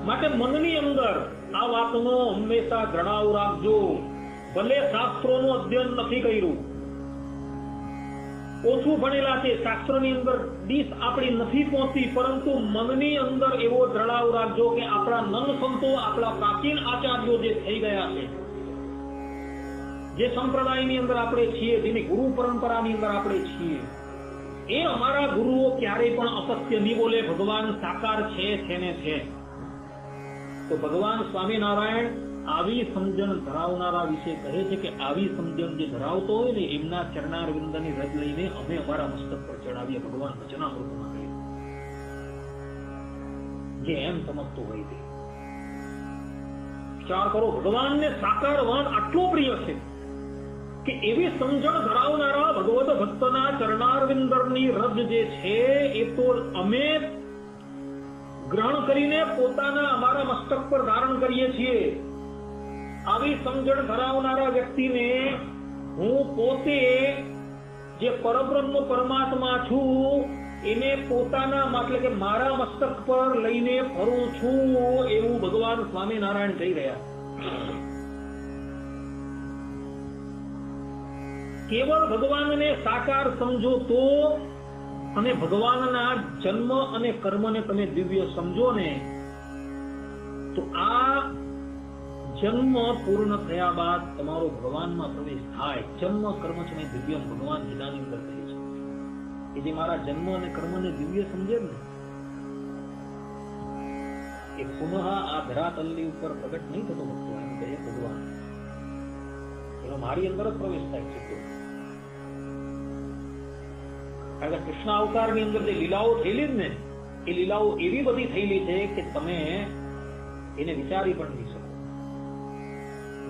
માટે. મનની અંદર આ વાતનો હંમેશા જણાવ રાખજો. ભલે શાસ્ત્રોનું અધ્યયન નથી કર્યું, ઓછું ભણેલા છે, શાસ્ત્રની અંદર દીસ આપણી નથી પહોંચી, પરંતુ મનની અંદર એવો દ્રઢાવ રાખજો કે આપણા નન સંતો, આપણા પ્રાચીન આચાર્યો જે થઈ ગયા છે, જે સંપ્રદાયની અંદર આપણે છીએ, જેની ગુરુ પરંપરાની અંદર આપણે છીએ, એ અમારા ગુરુઓ ક્યારેય પણ અસત્ય નહીં બોલે. ભગવાન સાકાર છે ને છે. તો ભગવાન સ્વામિનારાયણ આવી સમજણ ધરાવનારા વિશે કહે છે કે આવી સમજણ જે ધરાવતો હોય ને એમના ચરણારવિંદની રજ લઈને અમે અમારા મસ્તક પર ચડાવીએ. ભગવાન વચનામૃતમાં કહે જે એમ સમજતો હોય તે વિચાર કરો. ભગવાનને સાકારવાન આટલો પ્રિય છે કે એવી સમજણ ધરાવનારા ભગવત ભક્તના ચરણારવિંદની રજ જે છે એ તો અમે ગ્રહણ કરીને પોતાના અમારા મસ્તક પર ધારણ કરીએ છીએ. આવી સમજણ ધરાવનારા વ્યક્તિને હું પોતે જે પરબ્રહ્મ પરમાત્મા છું એને પોતાના એટલે કે મારા મસ્તક પર લઈને ફરું છું એવું ભગવાન સ્વામિનારાયણ કહી રહ્યા. કેવળ ભગવાનને સાકાર સમજો તો, અને ભગવાનના જન્મ અને કર્મને તમે દિવ્ય સમજો ને, તો આ જન્મ પૂર્ણ થયા બાદ તમારો ભગવાનમાં પ્રવેશ થાય. જન્મ કર્મ છે દિવ્ય ભગવાન ગીતાની અંદર કહે છે કે જે મારા જન્મ અને કર્મને દિવ્ય સમજે ને, એ પુનઃ આ ધરાતલની ઉપર પ્રગટ નહીં થતો ભક્તો. એમ કહે ભગવાન એનો મારી અંદર જ પ્રવેશ થાય છે. કારણ કે કૃષ્ણ અવતારની અંદર જે લીલાઓ થયેલી જ ને, એ લીલાઓ એવી બધી થયેલી છે કે તમે એને વિચારી પણ નહીં શકો.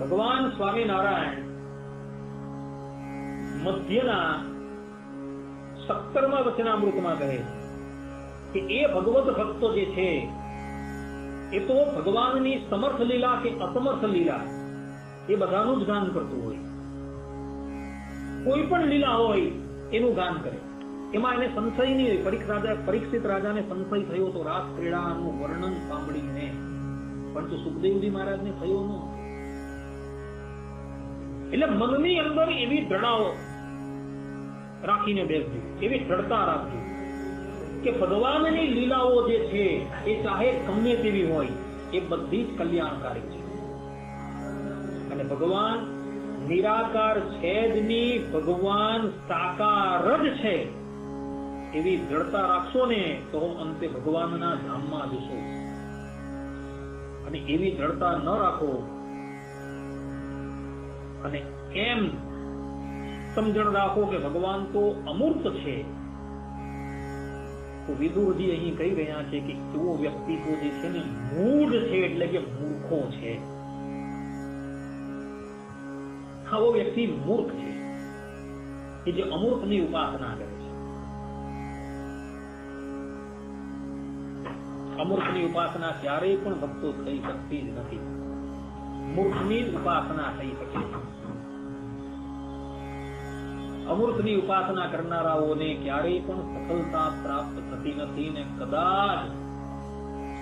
ભગવાન સ્વામિનારાયણ મધ્યના 17મા વચનામૃતમાં કહે કે એ ભગવત ભક્તો જે છે એ તો ભગવાનની સમર્થ લીલા કે અસમર્થ લીલા એ બધાનું જ ગાન કરતું હોય. કોઈ પણ લીલા હોય એનું ગાન કરે. એમાં એને સંશય નહીં હોય. પરીક્ષિત રાજાને સંશય થયો તો રાસ ક્રીડાનું વર્ણન સાંભળીને, પરંતુ સુખદેવજી મહારાજને થયો ન. એટલે મનની અંદર એવી દ્રઢાઓ રાખીને બેસજો, એવી દ્રઢતા રાખજો કે ભગવાનની લીલાઓ જે છે એ ચાહે ગમે તેવી હોય એ બધી જ કલ્યાણકારી છે. અને ભગવાન નિરાકાર છે જ નહીં, ભગવાન સાકાર જ છે એવી દ્રઢતા રાખશો ને તો અંતે ભગવાનના ધામમાં જશો. અને એવી દ્રઢતા ન રાખો અને એમ સમજણ રાખો કે ભગવાન તો અમૂર્ત છે, તો વિદુરજી અહીં કહી રહ્યા છે કે એવો વ્યક્તિત્વ જે છે ને મૂઢ છે, એટલે કે મૂર્ખો છે. આવો વ્યક્તિ મૂર્ખ છે કે જે અમૂર્તની ઉપાસના કરે છે. અમૂર્તની ઉપાસના ક્યારેય પણ ભક્તો થઈ શકતી જ નથી. મૂર્ખની જ ઉપાસના થઈ શકે છે. અમૂર્તની ઉપાસના કરનારાઓને ક્યારેય પણ સફળતા પ્રાપ્ત થતી નથી, ને કદાચ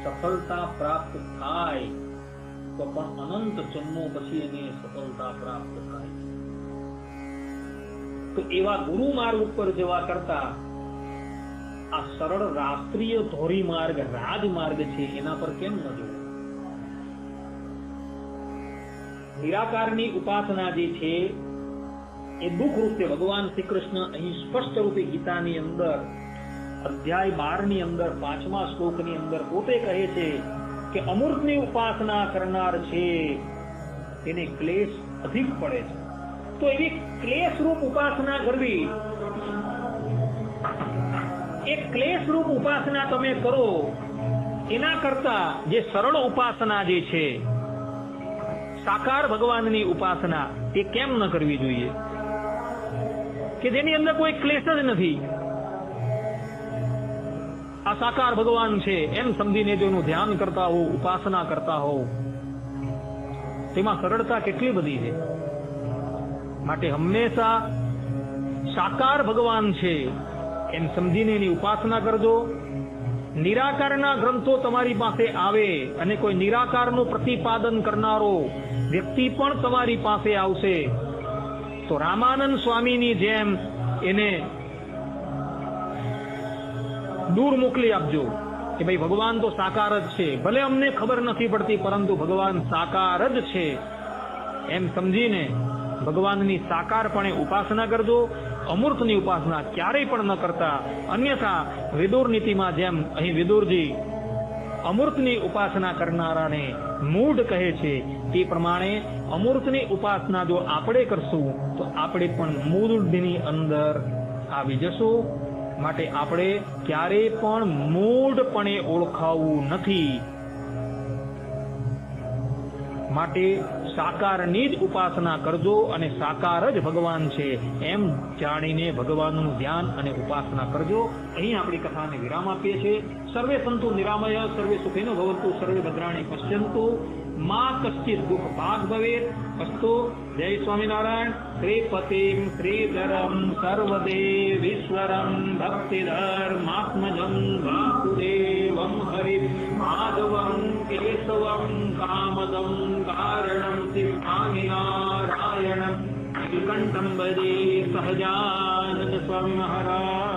સફળતા પ્રાપ્ત થાય તો પણ અનંત જન્મો પછી એને સફળતા પ્રાપ્ત થાય. તો એવા ગુરુ માર્ગ ઉપર જવા કરતા આ સરળ રાષ્ટ્રીય ધોરી માર્ગ, રાજમાર્ગ છે એના પર કેમ ન જવું? નિરાકારની ઉપાસના જે છે એ દુઃખ રૂપે ભગવાન શ્રી કૃષ્ણ અહીં સ્પષ્ટ રૂપે ગીતાની અંદર અધ્યાય 12 ની અંદર 5મા શ્લોકની અંદર પોતે કહે છે કે અમૃતની ઉપાસના કરનાર છે તેને ક્લેશ અધિક પડે છે. તો એવી ક્લેશ રૂપ ઉપાસના કરવી, એક ક્લેશ રૂપ ઉપાસના તમે કરો એના કરતા જે સરળ ઉપાસના જે છે સાકાર ભગવાનની ઉપાસના એ કેમ ન કરવી જોઈએ કે જેની અંદર કોઈ ક્લેશ જ નથી. આ સાકાર ભગવાન છે એમ સમજીને જો એનું ધ્યાન કરતા હો, ઉપાસના કરતા હો, તેમાં સરળતા કેટલી બધી છે. માટે હંમેશા સાકાર ભગવાન છે એમ સમજીને એની ઉપાસના કરજો. નિરાકારના ગ્રંથો તમારી પાસે આવે અને કોઈ નિરાકારનું પ્રતિપાદન કરનારો વ્યક્તિ પણ તમારી પાસે આવશે તો રામાનંદ સ્વામીની જેમ એને દૂર મોકલી આપજો કે ભાઈ ભગવાન તો સાકાર જ છે, ભલે અમને ખબર નથી પડતી પરંતુ ભગવાન સાકાર જ છે એમ સમજીને ભગવાનની સાકારપણે ઉપાસના કરજો. અમૂર્તની ઉપાસના ક્યારેય પણ ન કરતા. અન્યથા વિદુર નીતિમાં જેમ અહીં વિદુરજી અમૂર્તની ઉપાસના કરનારાને મૂઢ કહે છે તે પ્રમાણે અમૂર્તની ઉપાસના જો આપણે કરશું તો આપણે પણ મૂઢની અંદર આવી જશું. માટે આપણે ક્યારેય પણ મૂઢપણે ઓળખાવું નથી. માટે સાકારની જ ઉપાસના કરજો અને સાકાર જ ભગવાન છે એમ જાણીને ભગવાનનું ધ્યાન અને ઉપાસના કરજો. અહીં આપણી કથાને વિરામ આપીએ છીએ. સર્વે સંતુ નિરામય, સર્વે સુખેનો ભવંતુ, સર્વે ભદ્રાણી પશ્યંતુ, માં કશ્ચિત દુઃખ ભાગ ભવેત. અસ્તુ. જય સ્વામિનારાયણ. શ્રીપતિમ શ્રીધરમ સર્વદેવીશ્વરમ ભક્તિધર્માત્મજમ વાસુદેવમ હરિ માધવમ કેશવમ કામદમ કારણમ સ્વામિનારાયણમ નીલકંઠમ ભજે સહજાનંદ સ્વામી મહારાજ.